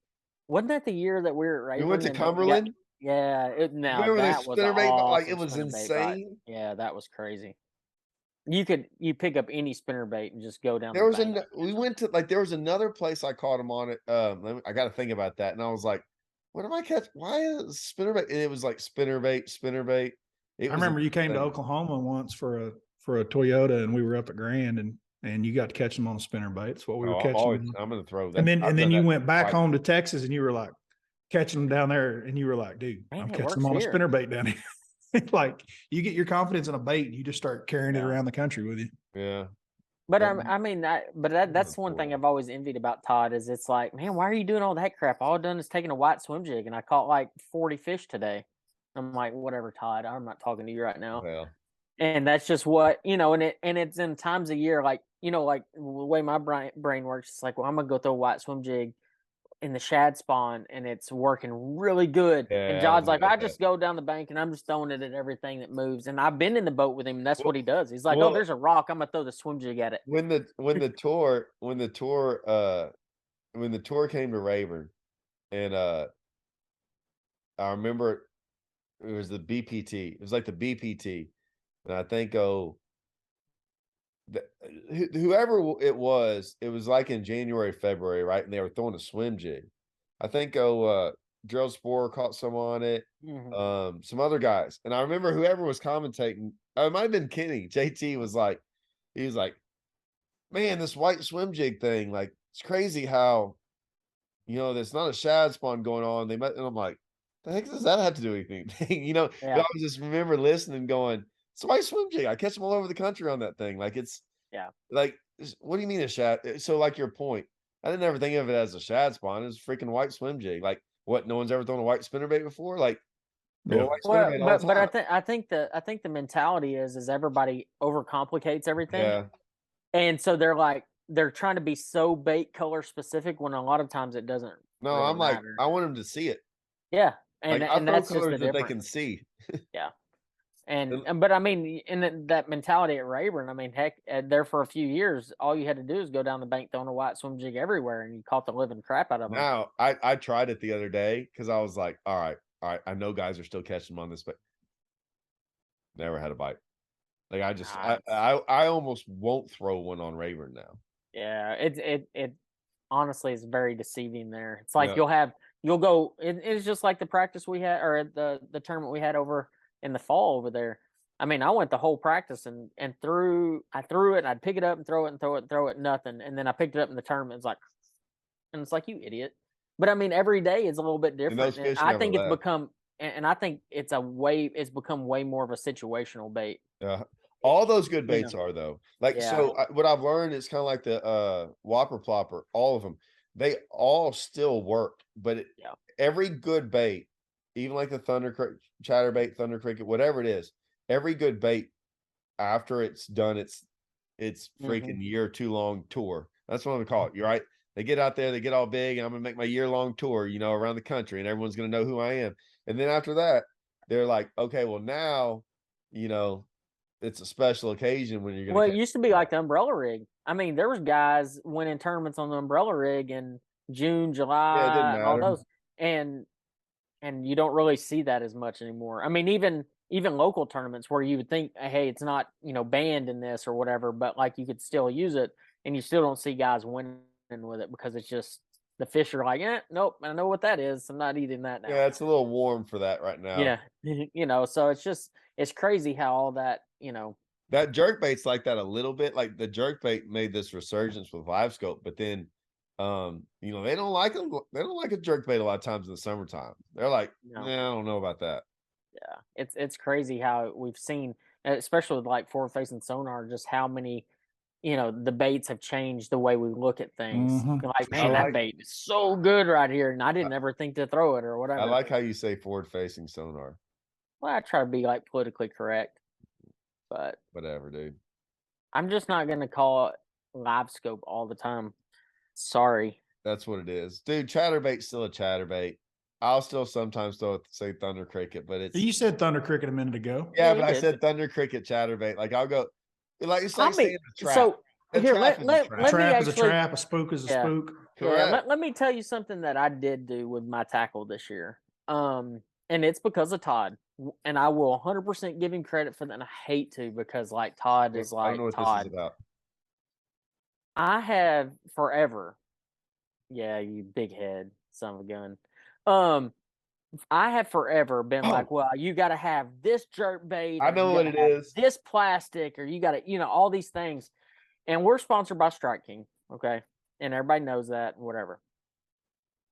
wasn't that the year that we were at Rayburn? we went to Cumberland. Yeah, Remember that this was spinnerbait? awesome. Like, it was spinnerbait ride. insane. Yeah, that was crazy. You pick up any spinnerbait and just go down. There was bank. we went to, like, there was another place I caught him on it. I got to think about that, and I was like, what am I catch? Why is spinnerbait? And it was like spinnerbait. I remember you came to Oklahoma once for a Toyota, and we were up at Grand, and you got to catch them on a spinnerbait. That's what we were catching. I'm going to throw that. And then you went back home to Texas, and you were like catching them down there, and you were like, dude, Man, I'm it catching them on works a here. spinnerbait down here. Like you get your confidence in a bait, and you just start carrying it around the country with you. Yeah. But Yeah. I mean that's one thing I've always envied about Todd, is it's like, man, why are you doing all that crap? All I've done is taking a white swim jig, and I caught like 40 fish today. I'm like, whatever, Todd. I'm not talking to you right now. Well, And that's just what, and it's in times of year, like, like the way my brain works. It's like, well, I'm gonna go throw a white swim jig in the shad spawn, and it's working really good. Yeah, and John's like, I just go down the bank and I'm just throwing it at everything that moves. And I've been in the boat with him, and that's what he does. He's like, oh, there's a rock, I'm gonna throw the swim jig at it. when the tour came to Rayburn, and I remember it was the BPT. It was like the BPT, and I think whoever it was like in January, February, right? And they were throwing a swim jig. I think Gerald Sporer caught some on it. Mm-hmm. Some other guys, and I remember whoever was commentating. It might have been Kenny. JT was like, he was like, man, this white swim jig thing, like, it's crazy how, there's not a shad spawn going on. And I'm like, the heck does that have to do with anything? Yeah. I just remember listening, going, it's a white swim jig. I catch them all over the country on that thing. Like, it's, like, what do you mean a shad? So, like, your point, I didn't ever think of it as a shad spawn. It was a freaking white swim jig. Like, what? No one's ever thrown a white spinnerbait before? Like, Well, but I think the mentality is everybody overcomplicates everything. Yeah. And so they're trying to be so bait color specific, when a lot of times it doesn't. No, really I'm like, matter. I want them to see it. Yeah. And, Like, and that's just the colors that they can difference. see. Yeah. But I mean, in that mentality at Rayburn, I mean, heck, there for a few years, all you had to do is go down the bank throwing a white swim jig everywhere, and you caught the living crap out of them. Now, I tried it the other day, because I was like, all right, I know guys are still catching them on this, but never had a bite. Like I just, Nah, I almost won't throw one on Rayburn now. yeah, it honestly is very deceiving there. It's like Yeah. you'll go. It's just like the practice we had, or the tournament we had over in the fall over there. I mean, I went the whole practice and I threw it, and I'd pick it up and throw it and throw it and throw it, nothing. And then I picked it up in the tournament. It's like, you idiot. But I mean, every day is a little bit And different. those And fish I never think it's left. become, and I think it's become way more of a situational bait. All those good You baits know, are though. Like yeah, so, what I've learned is kind of like the Whopper Plopper. All of them, they all still work. But yeah, every good bait, even like the chatterbait, thunder cricket, whatever it is, every good bait after it's done its freaking year too long tour. That's what I'm gonna call it. You're right. They get out there, they get all big, and I'm gonna make my year-long tour, around the country, and everyone's gonna know who I am. And then after that, they're like, okay, well now, you know, it's a special occasion when you're gonna Well, it catch. used to be like the umbrella rig. I mean, there was guys winning tournaments on the umbrella rig in June, Yeah, it didn't July, and all matter. those, and you don't really see that as much anymore. I mean, even local tournaments where you would think, hey, it's not banned in this or whatever, but like you could still use it, and you still don't see guys winning with it because it's just the fish are like, nope, I know what that is. I'm not eating that now. Yeah, it's a little warm for that right now. Yeah, so it's crazy how all that That jerkbait's like that a little bit. Like the jerkbait made this resurgence with Livescope, but then they don't like them. They don't like a jerkbait a lot of times in the summertime. They're like, No. nah, I don't know about that. Yeah, it's crazy how we've seen, especially with like forward facing sonar, just how many, the baits have changed the way we look at things. You're like, For man, sure. that bait is so good right here, and I didn't ever think to throw it or I whatever. like how you say forward facing sonar. Well, I try to be like politically correct, but Whatever, dude. I'm just not gonna call it Livescope all the time. Sorry. That's what it is. Dude, chatterbait's still a chatterbait. I'll still sometimes say thunder cricket, but it's You said thunder cricket a minute ago. yeah, Yeah, but you I did. said thunder cricket chatterbait. Like I'll go it's I like mean, saying a trap. so A here, trap is a let trap. me Trap is a actually, trap. A spook is a yeah. spook. Yeah, Correct. let me tell you something that I did do with my tackle this year. And it's because of Todd. And I will 100% give him credit for that. And I hate to because like Todd is I don't like know what Todd. this is about. I have forever. Yeah, you big head son of a gun. I have forever been like, well, you got to have this jerk bait. I Or know you what gotta it have is. This plastic, or you got to, all these things. And we're sponsored by Strike King. Okay. And everybody knows that, whatever.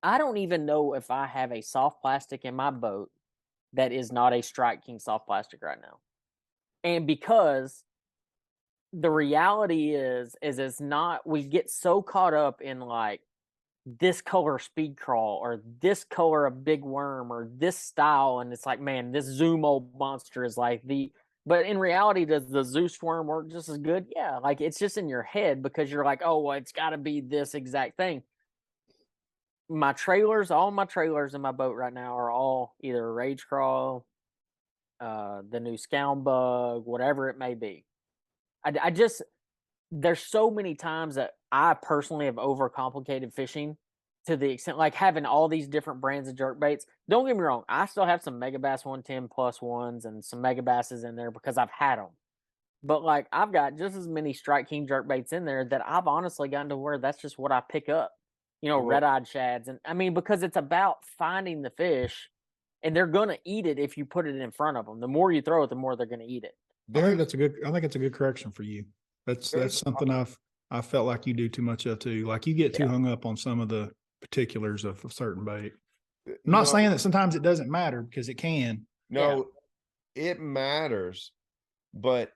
I don't even know if I have a soft plastic in my boat that is not a Strike King soft plastic right now. And because the reality is it's not, we get so caught up in like this color speed crawl or this color of big worm or this style. And it's like, man, this Zoom old monster is like but in reality, does the Zeus worm work just as good? Yeah. Like it's just in your head because you're like, oh, well, it's got to be this exact thing. All my trailers in my boat right now are all either Rage Crawl, the new Scound Bug, whatever it may be. I just, there's so many times that I personally have overcomplicated fishing to the extent like having all these different brands of jerk baits. Don't get me wrong, I still have some Megabass 110 plus ones and some Megabasses in there because I've had them. But like I've got just as many Strike King jerk baits in there that I've honestly gotten to where that's just what I pick up. Red-eyed shads. And I mean, because it's about finding the fish and they're going to eat it if you put it in front of them. The more you throw it, the more they're going to eat it. I think it's a good correction for you. That's something I felt like you do too much of too. Like you get too hung up on some of the particulars of a certain bait. I'm not saying that sometimes it doesn't matter because it can. No, it matters, but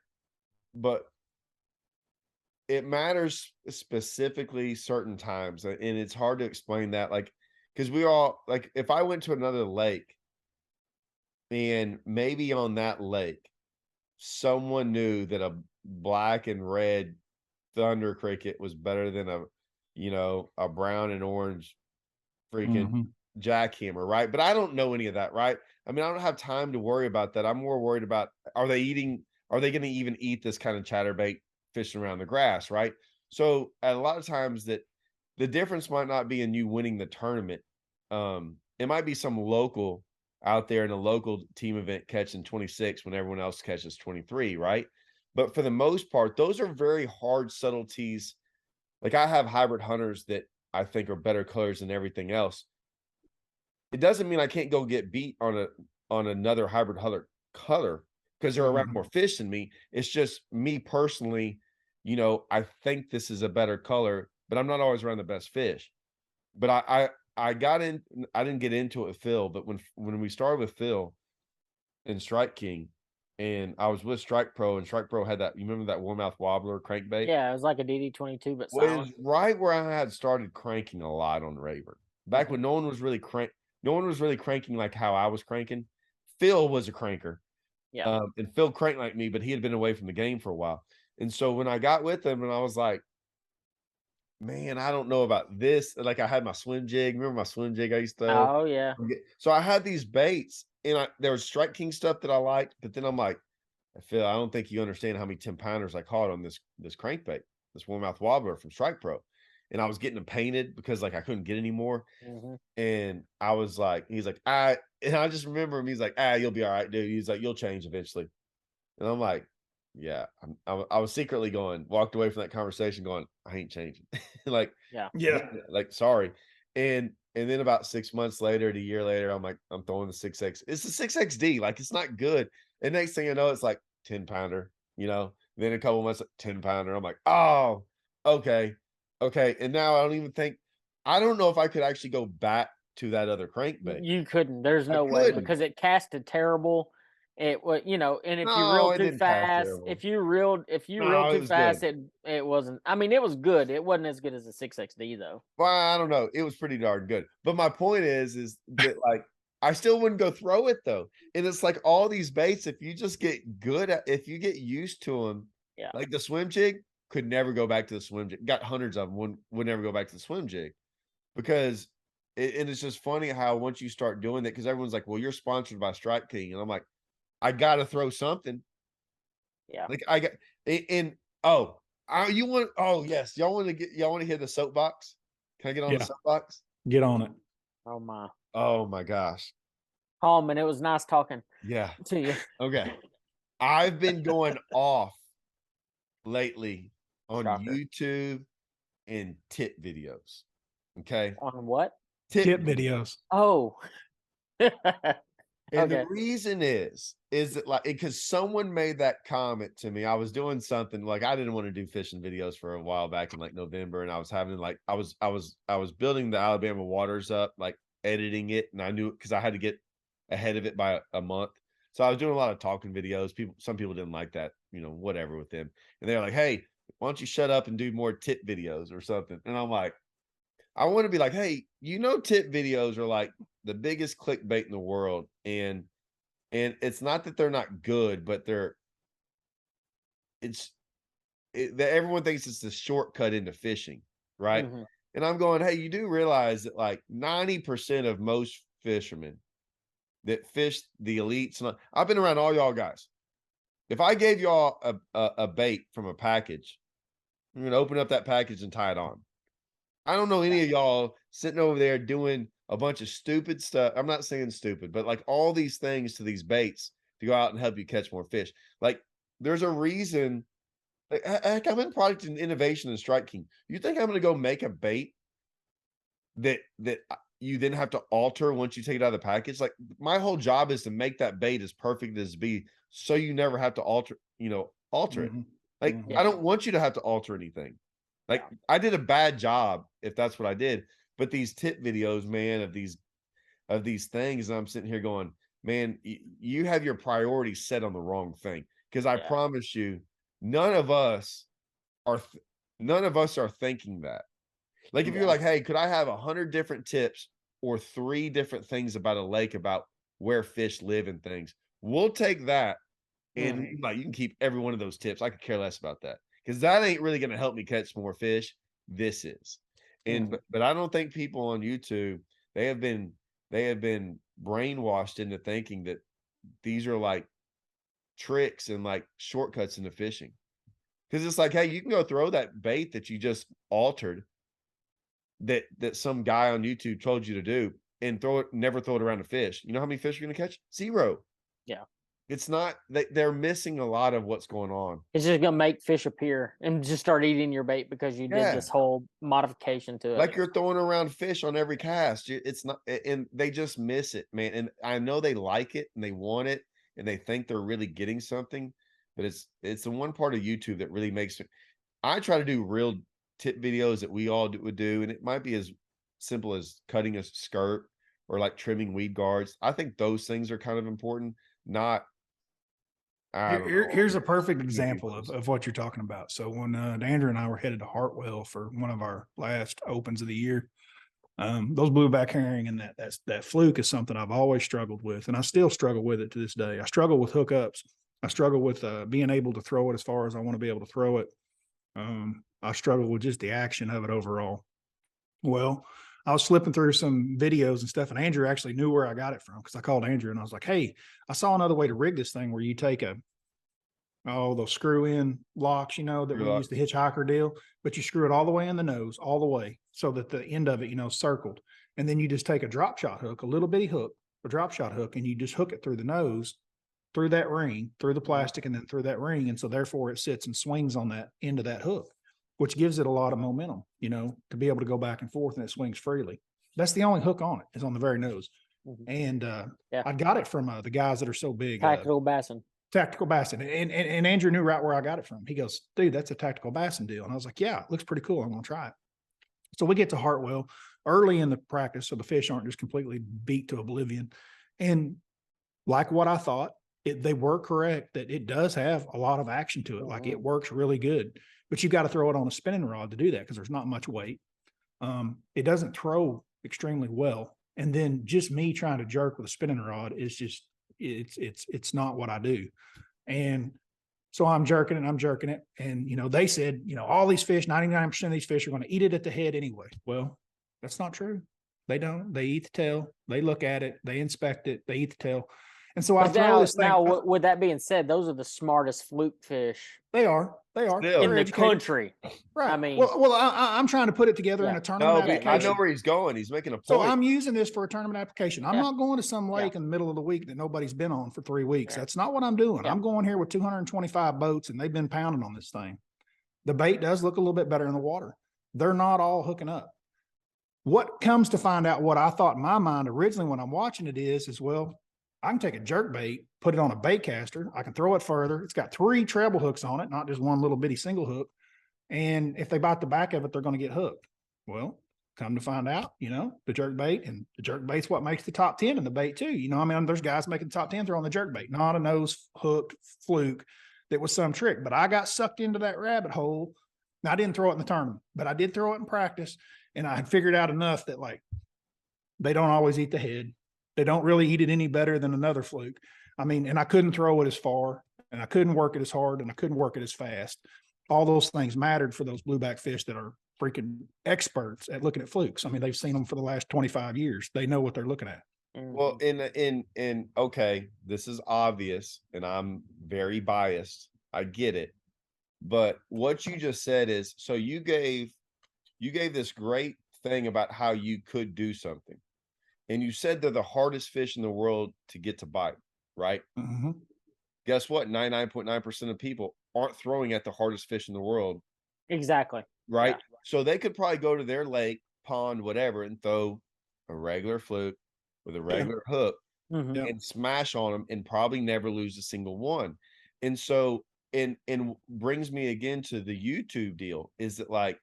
it matters specifically certain times, and it's hard to explain that. Like, because we all like, if I went to another lake, and maybe on that lake, someone knew that a black and red thunder cricket was better than a brown and orange freaking jackhammer, right? But I don't know any of that, right? I mean, I don't have time to worry about that. I'm more worried about are they going to even eat this kind of chatterbait fishing around the grass, right? So a lot of times that the difference might not be in you winning the tournament. It might be some local out there in a local team event catching 26 when everyone else catches 23, right? But for the most part, those are very hard subtleties. Like I have hybrid hunters that I think are better colors than everything else. It doesn't mean I can't go get beat on another hybrid hunter color because they're around more fish than me. It's just me personally, I think this is a better color, but I'm not always around the best fish. But I got in, I didn't get into it with Phil, but when we started with Phil and Strike King, and I was with Strike Pro, and Strike Pro had that, you remember that warmouth wobbler crankbait? Yeah, it was like a DD22, but Well, it silent. was right where I had started cranking a lot on Raver. Back when no one was really cranking like how I was cranking. Phil was a cranker. Yeah. And Phil cranked like me, but he had been away from the game for a while. And so when I got with him and I was like, man, I don't know about this. Like I had my swim jig. Remember my swim jig I used to throw? Oh yeah. So I had these baits and there was Strike King stuff that I liked, but then I'm like, Phil, I don't think you understand how many 10-pounders I caught on this crankbait, this warmouth wobbler from Strike Pro. And I was getting them painted because like I couldn't get any more. And I was like, he's like, and I just remember him, he's like, you'll be all right, dude. He's like, you'll change eventually. And I'm like, yeah, I was secretly walked away from that conversation going, I ain't changing. Like, Yeah. like, sorry. And then about 6 months later, a year later, I'm like, I'm throwing the 6X. It's the 6XD. Like, it's not good. And next thing you know, it's like 10-pounder, then a couple months, 10-pounder. I'm like, oh, okay. Okay. And now I don't know if I could actually go back to that other crankbait. You couldn't. There's no way because it casted terrible. It was, and if you No, reeled it too didn't cast fast, terrible. if you reeled No, it too was fast, good. it wasn't. I mean, it was good. It wasn't as good as the 6XD though. Well, I don't know. It was pretty darn good. But my point is that like I still wouldn't go throw it though. And it's like all these baits, if you just get if you get used to them, Yeah. like the swim jig could never go back to the swim jig. Got hundreds of them, would never go back to the swim jig because and it's just funny how once you start doing that, because everyone's like, well, you're sponsored by Strike King. And I'm like, I gotta throw something. Yeah. Like I got and yes, y'all want to hear the soapbox? Can I get on the soapbox? Get on it. Oh my gosh. Holman, it was nice talking to you. Okay. I've been going off lately on YouTube and tip videos. Okay. On what? Tip videos. Oh. And the reason is that like because someone made that comment to me. I was doing something like I didn't want to do fishing videos for a while back in like November, and I was having like I was building the Alabama waters up, like editing it, and I knew because I had to get ahead of it by a month. So I was doing a lot of talking videos. Some people didn't like that, whatever with them. And they're like, hey, why don't you shut up and do more tip videos or something? And I'm like, I want to be like, hey, tip videos are like the biggest clickbait in the world. And it's not that they're not good, but that everyone thinks it's the shortcut into fishing. Right. And I'm going, hey, you do realize that like 90% of most fishermen that fish the elites, and I've been around all y'all guys. If I gave y'all a bait from a package, I'm going to open up that package and tie it on. I don't know any of y'all sitting over there doing a bunch of stupid stuff. I'm not saying stupid, but like all these things to these baits to go out and help you catch more fish. Like there's a reason. Like, heck, I'm in product and innovation and Strike King. You think I'm going to go make a bait that you then have to alter once you take it out of the package? Like my whole job is to make that bait as perfect as be, so you never have to alter it. Like I don't want you to have to alter anything. Like I did a bad job if that's what I did. But these tip videos, man, of these things, and I'm sitting here going, man, you have your priorities set on the wrong thing. Because I promise you, none of us are thinking that. Like if you're like, hey, could I have 100 different tips or 3 different things about a lake about where fish live and things? We'll take that, and like you can keep every one of those tips. I could care less about that. Because that ain't really going to help me catch more fish. This is. And but I don't think people on YouTube, they have been brainwashed into thinking that these are like tricks and like shortcuts into fishing. Because it's like, hey, you can go throw that bait that you just altered that some guy on YouTube told you to do and never throw it around a fish. You know how many fish you're going to catch? 0. Yeah. It's not that they're missing a lot of what's going on. It's just gonna make fish appear and just start eating your bait because you Yeah. did this whole modification to it. Like you're throwing around fish on every cast. It's not, and they just miss it, man. And I know they like it and they want it and they think they're really getting something, but it's the one part of YouTube that really makes it. I try to do real tip videos that we all would do, and it might be as simple as cutting a skirt or like trimming weed guards. I think those things are kind of important, not. I don't know. Here's a perfect example of what you're talking about. So when Andrew and I were headed to Hartwell for one of our last opens of the year, those blueback herring and that fluke is something I've always struggled with, and I still struggle with it to this day. I struggle with hookups. I struggle with being able to throw it as far as I want to be able to throw it. I struggle with just the action of it overall. Well, I was flipping through some videos and stuff, and Andrew actually knew where I got it from because I called Andrew and I was like, "Hey, I saw another way to rig this thing where you take those screw-in locks, that we use the hitchhiker deal, but you screw it all the way in the nose, all the way, so that the end of it, circled, and then you just take a drop shot hook, a little bitty hook, a drop shot hook, and you just hook it through the nose, through that ring, through the plastic, and then through that ring, and so therefore it sits and swings on that end of that hook, which gives it a lot of momentum, to be able to go back and forth and it swings freely. That's the only hook on it, is on the very nose. And I got it from the guys that are so big. Tactical Bassin. Tactical Bassin. And Andrew knew right where I got it from. He goes, "Dude, that's a Tactical Bassin deal." And I was like, "Yeah, it looks pretty cool. I'm going to try it." So we get to Hartwell early in the practice, so the fish aren't just completely beat to oblivion. And like what I thought, they were correct that it does have a lot of action to it. Like it works really good, but you've got to throw it on a spinning rod to do that because there's not much weight. It doesn't throw extremely well. And then just me trying to jerk with a spinning rod is just, it's not what I do. And so I'm jerking it. And, they said, all these fish, 99% of these fish are going to eat it at the head anyway. Well, that's not true. They don't. They eat the tail. They look at it. They inspect it. They eat the tail. And so I throw this thing. Now, with that being said, those are the smartest fluke fish. They are. Still. In the country. Right. I mean, well, I'm trying to put it together in a tournament application. I know where he's going. He's making a point. So I'm using this for a tournament application. I'm not going to some lake in the middle of the week that nobody's been on for 3 weeks. That's not what I'm doing. I'm going here with 225 boats, and they've been pounding on this thing. The bait does look a little bit better in the water. They're not all hooking up. What comes to find out, what I thought in my mind originally when I'm watching it is, well, I can take a jerk bait, put it on a bait caster. I can throw it further. It's got 3 treble hooks on it, not just one little bitty single hook. And if they bite the back of it, they're going to get hooked. Well, come to find out, the jerk bait's what makes the top 10 in the bait too. There's guys making the top 10 throw on the jerk bait, not a nose hooked fluke that was some trick. But I got sucked into that rabbit hole. Now, I didn't throw it in the tournament, but I did throw it in practice. And I had figured out enough that they don't always eat the head. They don't really eat it any better than another fluke. And I couldn't throw it as far, and I couldn't work it as hard, and I couldn't work it as fast. All those things mattered for those blueback fish that are freaking experts at looking at flukes. They've seen them for the last 25 years. They know what they're looking at. Well, okay, this is obvious, and I'm very biased. I get it. But what you just said is, so you gave this great thing about how you could do something. And you said they're the hardest fish in the world to get to bite, right? Mm-hmm. Guess what? 99.9% of people aren't throwing at the hardest fish in the world. Exactly. Right? Yeah. So they could probably go to their lake, pond, whatever, and throw a regular fluke with a regular hook and smash on them and probably never lose a single one. And so, and brings me again to the YouTube deal is that like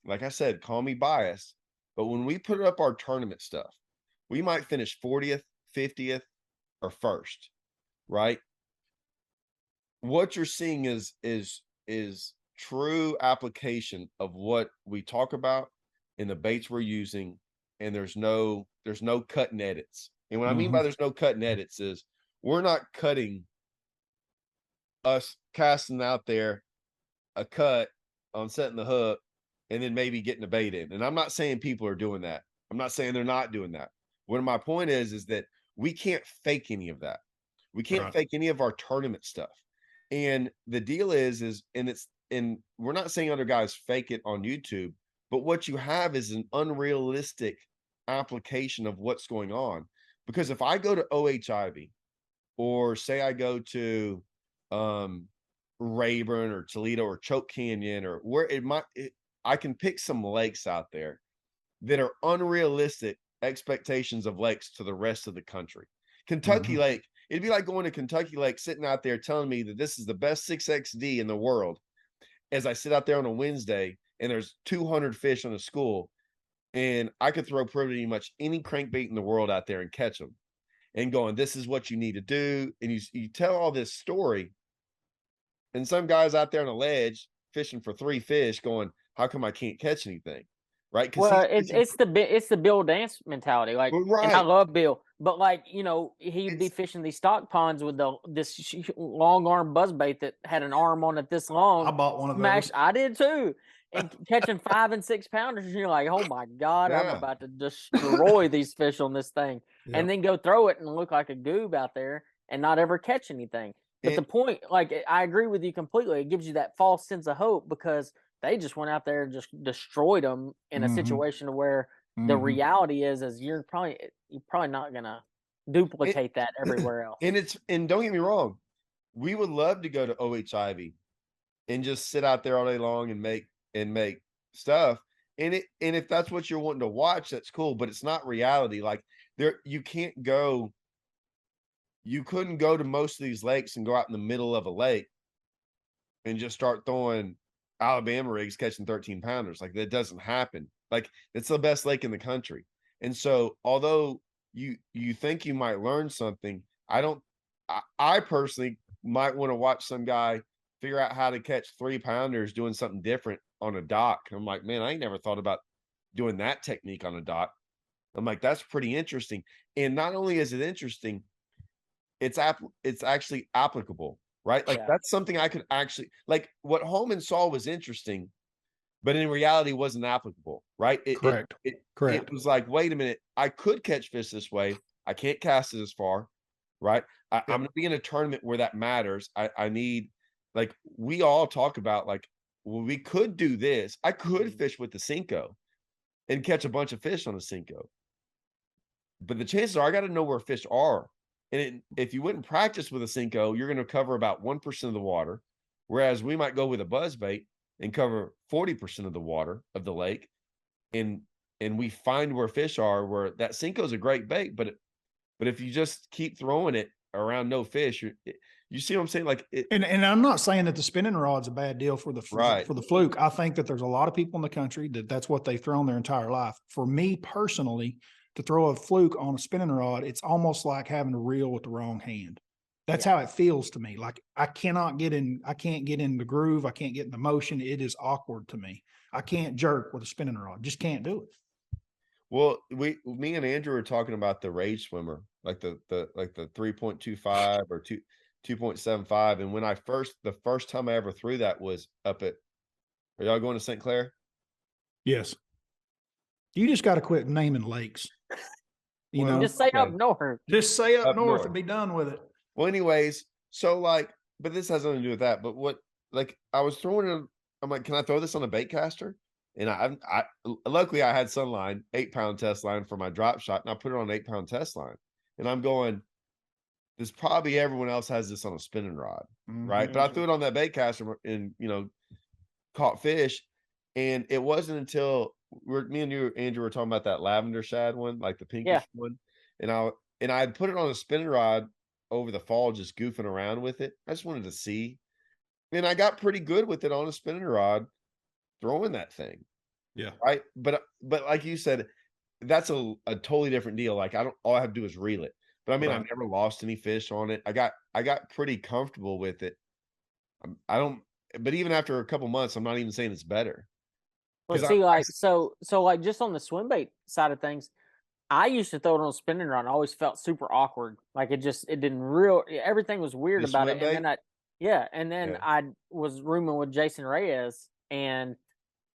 I said, call me biased, but when we put up our tournament stuff, we might finish 40th, 50th, or 1st, right? What you're seeing is true application of what we talk about in the baits we're using, and there's no cut and edits. And what I mean by there's no cut and edits is we're not cutting us casting out there a cut on setting the hook and then maybe getting the bait in. And I'm not saying people are doing that. I'm not saying they're not doing that. What my point is that we can't fake any of that. We can't fake any of our tournament stuff. And the deal is we're not saying other guys fake it on YouTube, but what you have is an unrealistic application of what's going on. Because if I go to OH Ivy or say I go to Rayburn or Toledo or Choke Canyon or where I can pick some lakes out there that are unrealistic expectations of lakes to the rest of the country. Kentucky Lake, it'd be like going to Kentucky Lake, sitting out there telling me that this is the best 6XD in the world. As I sit out there on a Wednesday and there's 200 fish on a school, and I could throw pretty much any crankbait in the world out there and catch them, and going, this is what you need to do. And you tell all this story, and some guys out there on a ledge fishing for 3 fish going, how come I can't catch anything? Right? Well, it's the Bill Dance mentality. Like, right. And I love Bill, but like, he'd be fishing these stock ponds with this long arm buzzbait that had an arm on it this long. I bought one of those. I did too. And catching 5 and 6 pounders, and you're like, oh my God, I'm about to destroy these fish on this thing. Yep. And then go throw it and look like a goob out there and not ever catch anything. But the point, like, I agree with you completely. It gives you that false sense of hope because they just went out there and just destroyed them in a situation where the reality is you're probably not gonna duplicate that everywhere else. And don't get me wrong, we would love to go to OH Ivy and just sit out there all day long and make stuff. And if that's what you're wanting to watch, that's cool, but it's not reality. Like you couldn't go to most of these lakes and go out in the middle of a lake and just start throwing Alabama rigs catching 13 pounders. Like that doesn't happen. Like it's the best lake in the country. And so although you think you might learn something, I personally might want to watch some guy figure out how to catch 3 pounders doing something different on a dock. I'm like, man, I ain't never thought about doing that technique on a dock. I'm like, that's pretty interesting. And not only is it interesting, it's actually applicable, right? Like that's something I could actually, like what Holman saw was interesting, but in reality wasn't applicable, right? Correct. It was like, wait a minute, I could catch fish this way. I can't cast it as far, right? I'm going to be in a tournament where that matters. I need, like, we all talk about like, well, we could do this. I could fish with the Cinco and catch a bunch of fish on a Cinco. But the chances are I got to know where fish are. And if you wouldn't practice with a Cinco, you're going to cover about 1% of the water. Whereas we might go with a buzzbait and cover 40% of the water of the lake. And we find where fish are, where that Cinco is a great bait. But if you just keep throwing it around no fish, you see what I'm saying? Like, and I'm not saying that the spinning rod's a bad deal for the fluke. I think that there's a lot of people in the country that's what they've thrown their entire life. For me personally, to throw a fluke on a spinning rod, it's almost like having to reel with the wrong hand. That's how it feels to me. Like I can't get in the groove. I can't get in the motion. It is awkward to me. I can't jerk with a spinning rod. Just can't do it. Well, me and Andrew were talking about the Rage Swimmer, like the 3.25 or 2.75. And when the first time I ever threw that was up at, are y'all going to St. Clair? Yes. You just got to quit naming lakes. Just say up north. Just say up north and be done with it. Well, anyways, so like, but this has nothing to do with that. But what, like, I was throwing it, I'm like, can I throw this on a bait caster? And I luckily I had Sunline 8-pound test line for my drop shot, and I put it on an 8-pound test line. And I'm going, this probably everyone else has this on a spinning rod, right? But I threw it on that bait caster and caught fish. And it wasn't until me and you, Andrew, were talking about that lavender shad one, like the pinkish one. And I had put it on a spinning rod over the fall, just goofing around with it. I just wanted to see. And I got pretty good with it on a spinning rod, throwing that thing. Yeah. Right. But like you said, that's a totally different deal. Like all I have to do is reel it. But I mean, I've never lost any fish on it. I got pretty comfortable with it. But even after a couple months, I'm not even saying it's better. Well, see, so like just on the swim bait side of things, I used to throw it on a spinning rod. I always felt super awkward. Like it didn't everything was weird about it. And then I was rooming with Jason Reyes, and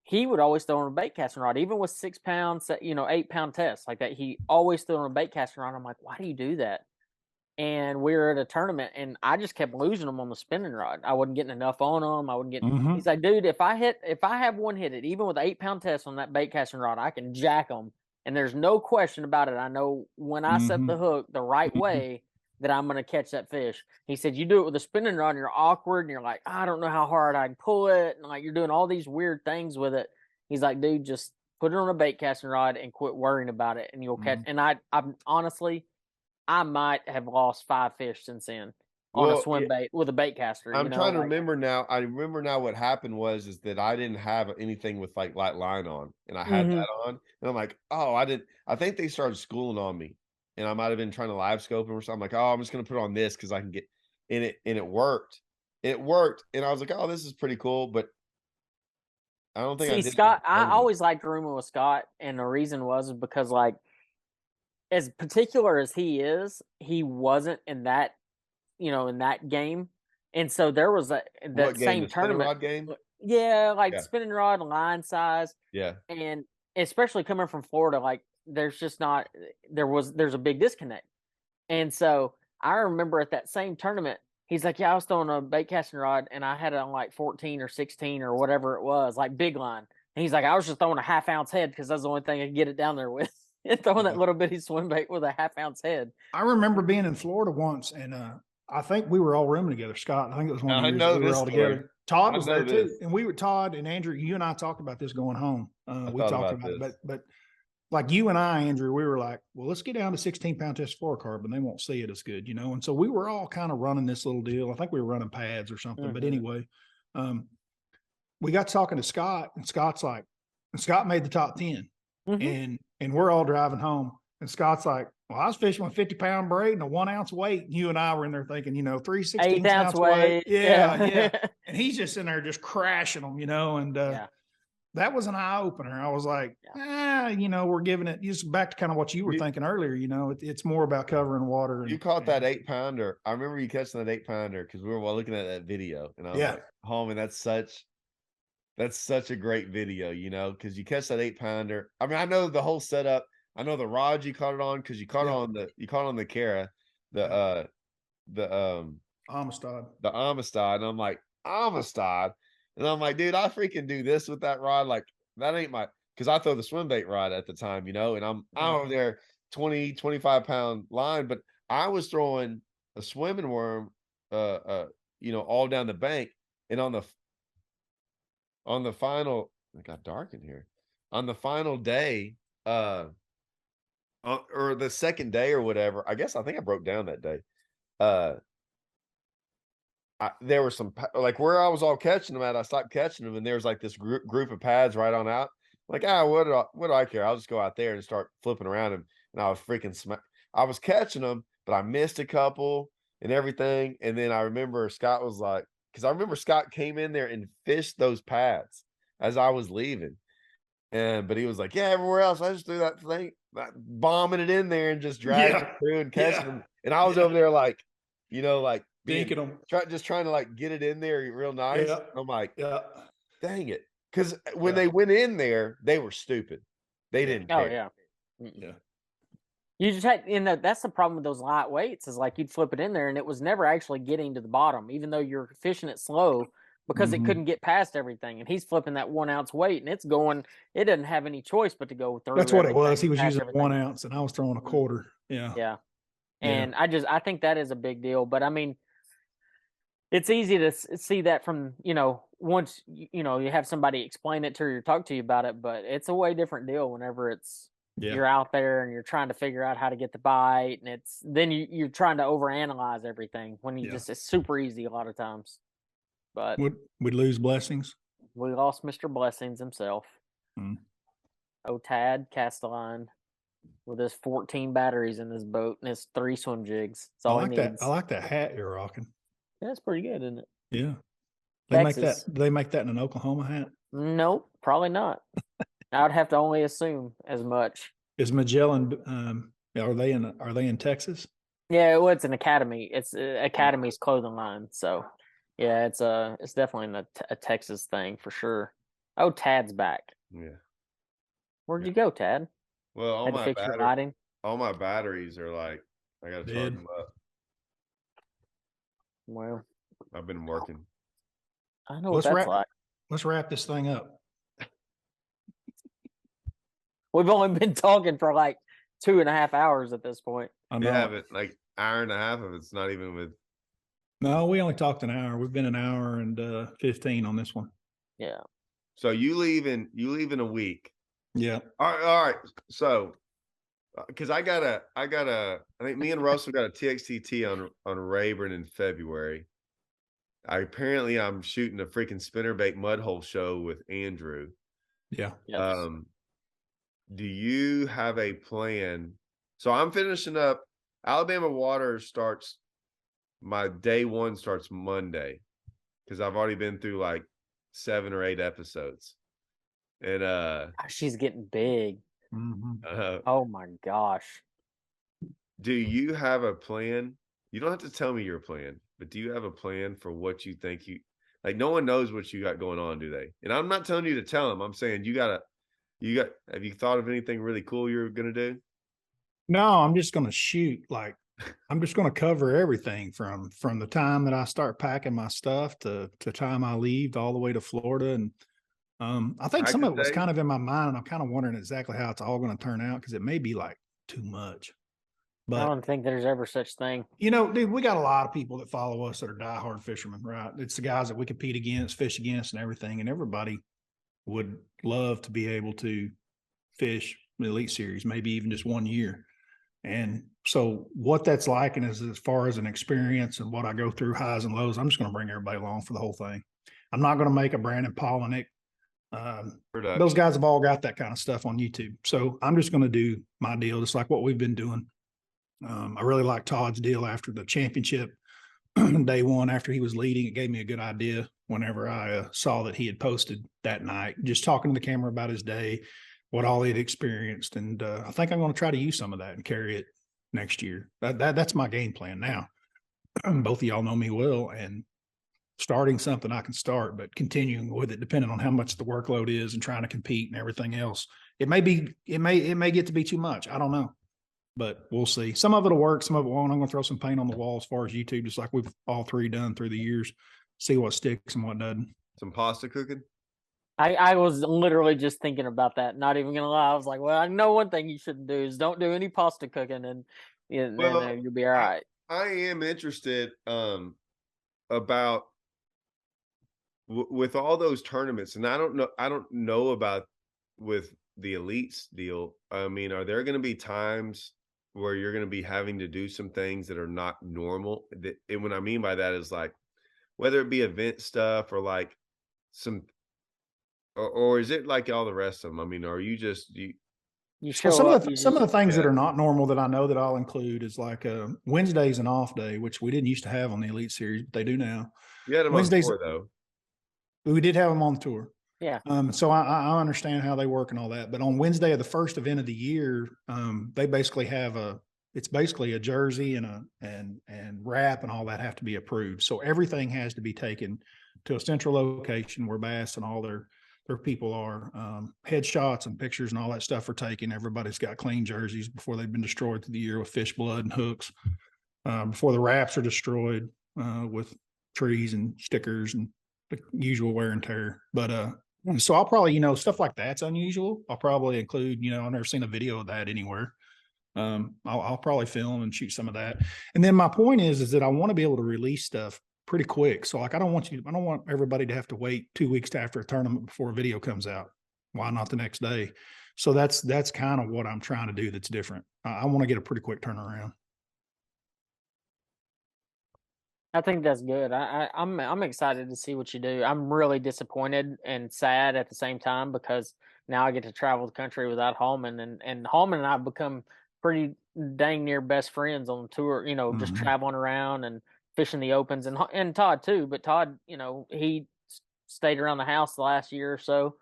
he would always throw on a bait casting rod, even with 6 pounds, 8-pound tests like that. He always threw on a bait casting rod. I'm like, why do you do that? And we were at a tournament, and I just kept losing them on the spinning rod. I wasn't getting enough on them. I wasn't getting. He's like, dude, if I have one hit it, even with 8-pound test on that bait casting rod, I can jack them, and there's no question about it. I know when I set the hook the right way, that I'm going to catch that fish. He said, you do it with a spinning rod and you're awkward and you're like, I don't know how hard I can pull it. And like, you're doing all these weird things with it. He's like, dude, just put it on a bait casting rod and quit worrying about it and you'll catch. And I'm honestly, I might have lost 5 fish since then on a swim bait with a bait caster. I'm trying to remember now. I remember now what happened is that I didn't have anything with like light line on, and I had that on, and I'm like, oh, I didn't. I think they started schooling on me, and I might have been trying to live scope them or something. I'm like, oh, I'm just gonna put it on this because I can get in it, and it worked. It worked, and I was like, oh, this is pretty cool, but I don't think I did. Scott, I always liked rooming with Scott, and the reason was because like, as particular as he is, he wasn't in that, in that game. And so there was that same tournament rod game. Yeah, like spinning rod, line size. Yeah. And especially coming from Florida, like there's a big disconnect. And so I remember at that same tournament, he's like, yeah, I was throwing a bait casting rod and I had it on like 14 or 16 or whatever it was, like big line. And he's like, I was just throwing a half-ounce head because that's the only thing I could get it down there with. And throwing that little bitty swim bait with a half-ounce head. I remember being in Florida once, and I think we were all rooming together. Scott, I think it was one of the years we were all together. Todd was there too, and we were Todd and Andrew. You and I talked about this going home. We talked about it, but like you and I, Andrew, we were like, well, let's get down to 16-pound test fluorocarbon. They won't see it as good, And so we were all kind of running this little deal. I think we were running pads or something. But anyway, we got talking to Scott, and Scott made the top 10. And we're all driving home, and Scott's like, well, I was fishing with 50-pound braid and a 1 ounce weight. And you and I were in there thinking, 3/16 ounce weight. Yeah. And he's just in there just crashing them, and that was an eye opener. I was like, we're giving it just back to kind of what you were thinking earlier. It's more about covering water. And, you caught that 8-pounder. I remember you catching that 8-pounder because we were looking at that video, and I was like, homie, that's such a great video, because you catch that 8-pounder. I mean, I know the whole setup. I know the rod you caught it on because you caught it on the Cara, the Amistad. The Amistad. And I'm like, Amistad. And I'm like, dude, I freaking do this with that rod. Like, that ain't because I throw the swim bait rod at the time, and I'm over there 20, 25-pound line, but I was throwing a swimming worm, all down the bank. And on the final, it got dark in here. On the final day, or the second day or whatever, I think I broke down that day. There were some, like where I was all catching them at, I stopped catching them, and there was like this group of pads right on out. I'm like, what do I care? I'll just go out there and start flipping around them. And I was freaking I was catching them, but I missed a couple and everything. And then I remember Scott was like, because I remember Scott came in there and fished those pads as I was leaving. But he was like, yeah, everywhere else, I just threw that thing, bombing it in there and just dragging it through and catching them. And I was over there like, like dinking them, just trying to like get it in there real nice. Yeah. I'm like, dang it. Because when they went in there, they were stupid. They didn't care. Yeah. You just had, that's the problem with those light weights is like you'd flip it in there and it was never actually getting to the bottom, even though you're fishing it slow because it couldn't get past everything. And he's flipping that 1 ounce weight and it's going, it doesn't have any choice but to go through. That's what it was. He was using 1 ounce and I was throwing a quarter. Yeah. Yeah. And I think that is a big deal. But I mean, it's easy to see that from, once, you have somebody explain it to you or talk to you about it, but it's a way different deal whenever it's, you're out there and you're trying to figure out how to get the bite, and then you're trying to overanalyze everything when it's super easy a lot of times. But we lose Blessings. We lost Mr. Blessings himself. Tad cast a line with his 14 batteries in his boat and his 3 swim jigs. That's all he needs. I like that hat you're rocking. Yeah, it's pretty good, isn't it? Yeah. They make that in an Oklahoma hat? Nope, probably not. I would have to only assume as much. Is Magellan? Are they in Texas? Yeah, well, it's an Academy. It's Academy's clothing line. So, yeah, it's definitely a Texas thing for sure. Oh, Tad's back. Yeah. Where'd you go, Tad? Well, all my batteries are like, I got to charge them up. Well, I've been working. I know what that's like. Let's wrap this thing up. We've only been talking for like 2.5 hours at this point. Yeah, but like hour and a half of it's not even with. No, we only talked an hour. We've been an hour and 15 on this one. Yeah. So you leave in a week. Yeah. All right. So, because I think me and Russell got a TXTT on Rayburn in February. I'm shooting a freaking spinnerbait mud hole show with Andrew. Yeah. Yes. Do you have a plan? So I'm finishing up. Alabama Water starts. My day one starts Monday because I've already been through like 7 or 8 episodes, and She's getting big. Mm-hmm. Oh my gosh. do you have a plan? You don't have to tell me your plan, but do you have a plan for what you think you like? No one knows what you got going on, do they? And I'm not telling you to tell them. I'm saying have you thought of anything really cool you're going to do? No, I'm just going to shoot. Like, I'm just going to cover everything from the time that I start packing my stuff to time I leave all the way to Florida. And I think some of it was kind of in my mind, and I'm kind of wondering exactly how it's all going to turn out because it may be like too much. I But don't think there's ever such thing. you know, dude, we got a lot of people that follow us that are diehard fishermen, right? It's the guys that we compete against, fish against, and everything. And everybody would love to be able to fish the Elite Series, maybe even just 1 year. And so what that's like, and as far as an experience and what I go through highs and lows, I'm just going to bring everybody along for the whole thing. I'm not going to make a Brandon Polinick. Those guys have all got that kind of stuff on YouTube. So I'm just going to do my deal, just like what we've been doing. I really like Todd's deal after the championship day one, after he was leading. It gave me a good idea whenever I saw that he had posted that night, just talking to the camera about his day, what all he'd experienced. And I think I'm going to try to use some of that and carry it next year. That's my game plan now. Both of y'all know me well, and starting something I can start, but continuing with it, depending on how much the workload is and trying to compete and everything else. It may get to be too much. I don't know, but we'll see. Some of it'll work, some of it won't. I'm going to throw some paint on the wall as far as YouTube, just like we've all three done through the years, see what sticks and what doesn't. Some pasta cooking? I was literally just thinking about that. Not even gonna lie. I was like, well, I know one thing you shouldn't do is don't do any pasta cooking, and then you'll be all right. I am interested about with all those tournaments, and I don't know about with the elites deal. I mean, are there going to be times where you're going to be having to do some things that are not normal? And what I mean by that is like whether it be event stuff or like some, or is it like all the rest of them? I mean, are you just So some of the things that are not normal that I know that I'll include is like Wednesday's an off day, which we didn't used to have on the Elite Series, but they do now. You had them Wednesdays on tour, though. We did have them on the tour. Yeah. So I understand how they work and all that. But on Wednesday of the first event of the year, they basically have it's basically a jersey and wrap and all that have to be approved. So everything has to be taken to a central location where Bass and all their people are. Headshots and pictures and all that stuff are taken. Everybody's got clean jerseys before they've been destroyed through the year with fish blood and hooks. Before the wraps are destroyed with trees and stickers and the usual wear and tear. But so I'll probably, stuff like that's unusual. I'll probably include, I've never seen a video of that anywhere. I'll probably film and shoot some of that. And then my point is that I want to be able to release stuff pretty quick. So like, I don't want everybody to have to wait 2 weeks after a tournament before a video comes out. Why not the next day? So that's kind of what I'm trying to do. That's different. I want to get a pretty quick turnaround. I think that's good. I'm excited to see what you do. I'm really disappointed and sad at the same time because now I get to travel the country without Hallman, and Hallman and I have become pretty dang near best friends on the tour. Just traveling around and fishing the opens, and Todd too. But Todd, he stayed around the house the last year or so,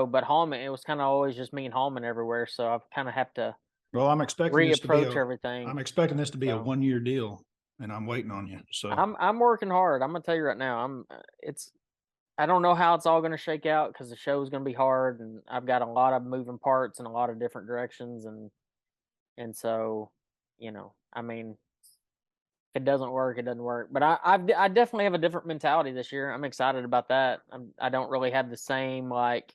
but Hallman, it was kind of always just me and Hallman everywhere. So I've kind of have to. Well, I'm expecting reapproach everything. I'm expecting this to be a 1 year deal. And I'm waiting on you. So I'm working hard. I'm gonna tell you right now. I don't know how it's all gonna shake out because the show is gonna be hard, and I've got a lot of moving parts in a lot of different directions, and so, I mean, if it doesn't work, it doesn't work. But I definitely have a different mentality this year. I'm excited about that. I don't really have the same like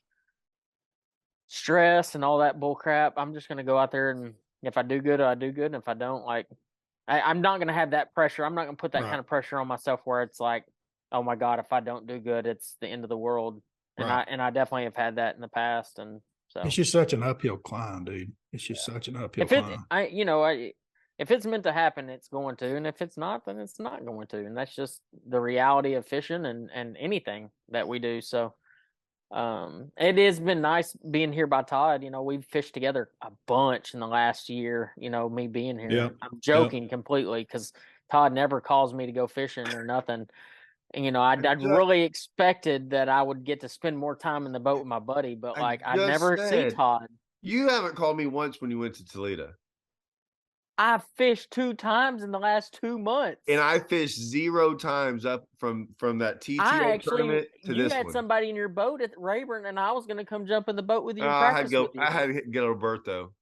stress and all that bull crap. I'm just gonna go out there, and if I do good, I do good, and if I don't, like, I'm not going to have that pressure. I'm not going to put that Right. kind of pressure on myself where it's like, oh my God, if I don't do good, it's the end of the world. And Right. I definitely have had that in the past. And so It's just such an uphill climb, dude. It's just such an uphill if it, climb. if it's meant to happen, it's going to, and if it's not, then it's not going to. And that's just the reality of fishing and anything that we do. So, it has been nice being here by Todd. We've fished together a bunch in the last year, me being here. Yeah. I'm joking completely because Todd never calls me to go fishing or nothing. And, I'd really expected that I would get to spend more time in the boat with my buddy, but like I never see Todd. You haven't called me once when you went to Toledo. I fished 2 times in the last 2 months. And I fished 0 times up from that TTO tournament to you this had one. somebody in your boat at Rayburn, and I was going to come jump in the boat with you and I practice with you. I had to get Roberto.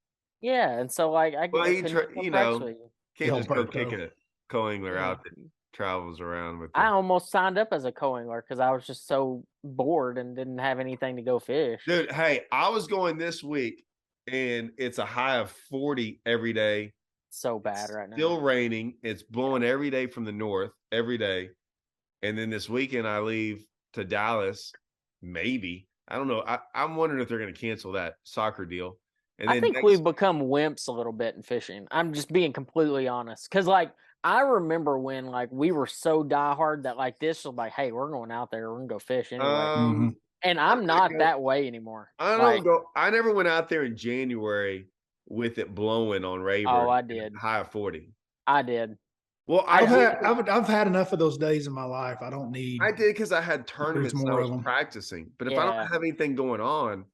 Yeah, and so like I Well, couldn't come practice with you. Can't just go kicking a co-angler out that travels around with. I almost signed up as a co-angler because I was just so bored and didn't have anything to go fish. Dude, hey, I was going this week, and it's a high of 40 every day. So bad right now. Still raining. It's blowing every day from the north, every day. And then this weekend I leave to Dallas, maybe. I don't know. I'm wondering if they're going to cancel that soccer deal. And I think we've become wimps a little bit in fishing. I'm just being completely honest. Because, like, I remember when, like, we were so diehard that, like, this was like, hey, we're going out there. We're going to go fish anyway. And I'm not that way anymore. I never went out there in January with it blowing on Rayburn. Oh, I did. High of 40. I did. Well, I've had enough of those days in my life. I don't need. I did because I had tournaments and I was practicing. But if I don't have anything going on,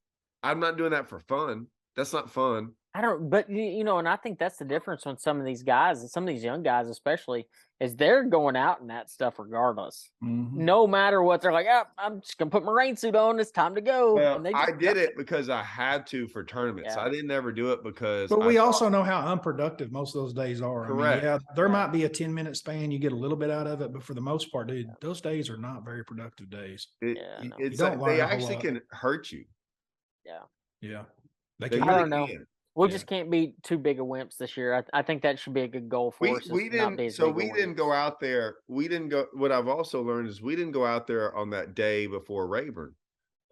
I'm not doing that for fun. That's not fun. But and I think that's the difference when some of these guys and some of these young guys, especially, is they're going out in that stuff regardless. No matter what, they're like, oh, I'm just gonna put my rain suit on. It's time to go. Well, I did it because I had to for tournaments. I didn't ever do it because. But we also know how unproductive most of those days are. Correct. I mean, there might be a 10-minute span. You get a little bit out of it, but for the most part, dude, those days are not very productive days. They actually can hurt you. Yeah. I don't know. We just can't be too big of wimps this year. I think that should be a good goal for us. We didn't go out there. We didn't go. What I've also learned is we didn't go out there on that day before Rayburn.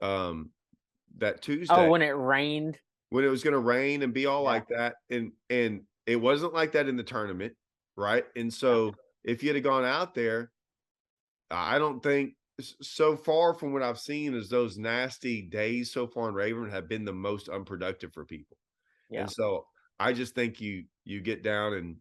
That Tuesday. Oh, when it rained. When it was going to rain and be all like that, and it wasn't like that in the tournament, right? And so if you had gone out there, I don't think so far from what I've seen is those nasty days so far in Rayburn have been the most unproductive for people. Yeah. And so I just think you get down and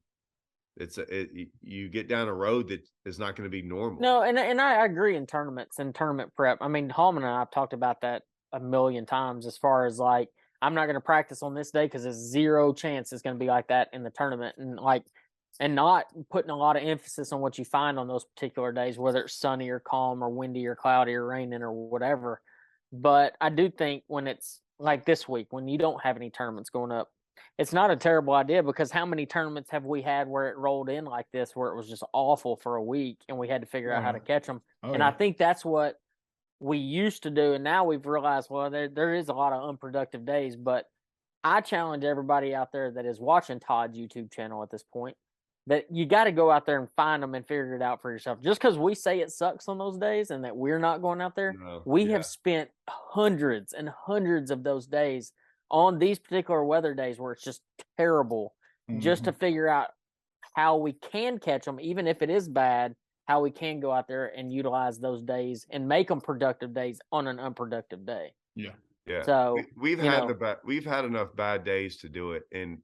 you get down a road that is not going to be normal. No, and I agree in tournaments and tournament prep. I mean, Hallman and I have talked about that a million times as far as like, I'm not going to practice on this day because there's 0 chance it's going to be like that in the tournament. And not putting a lot of emphasis on what you find on those particular days, whether it's sunny or calm or windy or cloudy or raining or whatever. But I do think when it's like this week, when you don't have any tournaments going up, it's not a terrible idea because how many tournaments have we had where it rolled in like this, where it was just awful for a week and we had to figure out how to catch them. I think that's what we used to do. And now we've realized, well, there is a lot of unproductive days, but I challenge everybody out there that is watching Todd's YouTube channel at this point, that you got to go out there and find them and figure it out for yourself. Just because we say it sucks on those days and that we're not going out there, we have spent hundreds and hundreds of those days on these particular weather days where it's just terrible, just to figure out how we can catch them, even if it is bad, how we can go out there and utilize those days and make them productive days on an unproductive day. Yeah. So we've had enough bad days to do it, and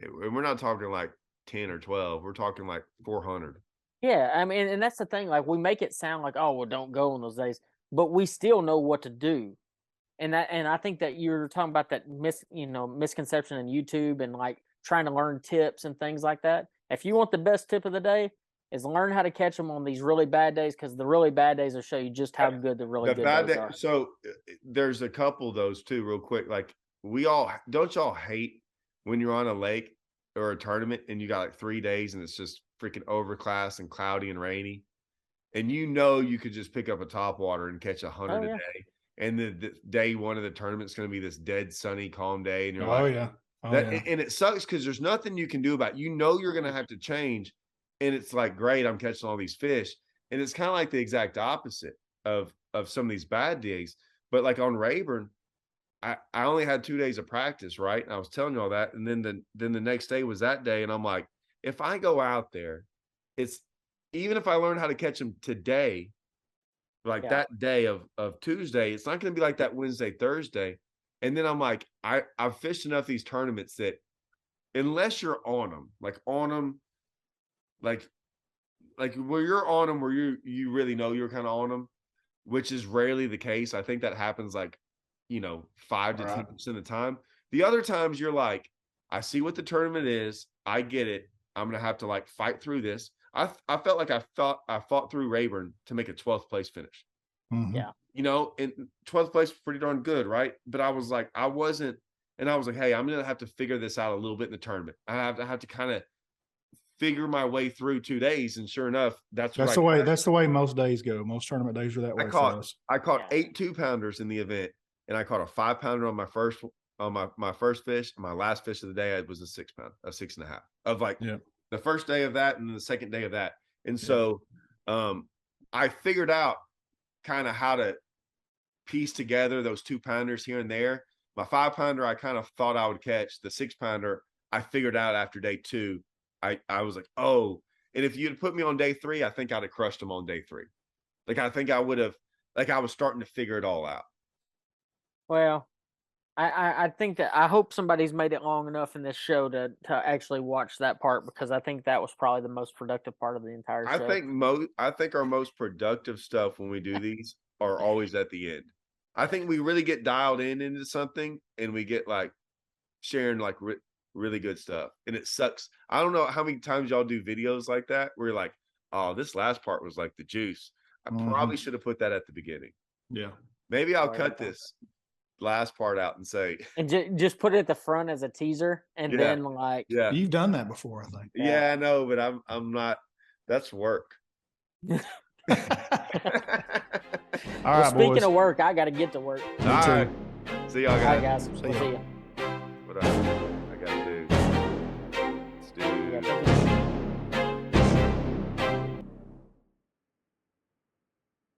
we're not talking like 10 or 12. We're talking like 400. Yeah, I mean, and that's the thing. Like, we make it sound like, oh, well, don't go on those days, but we still know what to do. And I think that you're talking about that misconception in YouTube and like trying to learn tips and things like that. If you want the best tip of the day, is learn how to catch them on these really bad days, because the really bad days will show you just how good the really good days are. So there's a couple of those too, real quick. Like don't y'all hate when you're on a lake or a tournament and you got like 3 days and it's just freaking overcast and cloudy and rainy, and you could just pick up a topwater and catch 100 a day, and the day one of the tournament's going to be this dead sunny calm day, and you're Oh, That yeah. and it sucks because there's nothing you can do about it. You know you're gonna have to change. And it's like, great, I'm catching all these fish. And it's kind of like the exact opposite of some of these bad days. But like on Rayburn, I only had 2 days of practice, right? And I was telling you all that. And then the next day was that day. And I'm like, if I go out there, it's even if I learn how to catch them today, like Yeah. that day of Tuesday, it's not going to be like that Wednesday, Thursday. And then I'm like, I've fished enough these tournaments that unless you're on them, like where you're on them, where you really know you're kind of on them, which is rarely the case. I think that happens like, 5 to 10% of the time. The other times you're like, I see what the tournament is. I get it. I'm gonna have to like fight through this. I felt like I fought through Rayburn to make a 12th place finish. Mhm. Yeah. And 12th place was pretty darn good, right? But I was like, I was like, hey, I'm gonna have to figure this out a little bit in the tournament. I have to kind of figure my way through 2 days, and sure enough, that's That's the way most days go. Most tournament days are that way for us. I caught Yeah. 8 2-pounders in the event, and I caught a 5-pounder on my first fish. My last fish of the day was a 6-pound, a 6.5 of like the first day of that and the second day of that. And so I figured out kind of how to piece together those 2-pounders here and there. My 5-pounder, I kind of thought I would catch. The 6-pounder, I figured out after day 2. I was like, oh, and if you'd put me on day 3, I think I'd have crushed them on day 3. Like, I think I would have, like, I was starting to figure it all out. Well, I think that I hope somebody's made it long enough in this show to actually watch that part, because I think that was probably the most productive part of the entire show. I think our most productive stuff when we do these are always at the end. I think we really get dialed into something, and we get like sharing like really good stuff. And it sucks. I don't know how many times y'all do videos like that where you're like, oh, this last part was like the juice. I probably should have put that at the beginning. Yeah. Maybe I'll cut this last part out and say, and just put it at the front as a teaser, and then like, yeah, You've done that before, I think. yeah, I know, but I'm not. That's work. All well, right, speaking boys. of work, I got to get to work. All right. See y'all All right, guys. guys. We'll see ya. What I gotta do.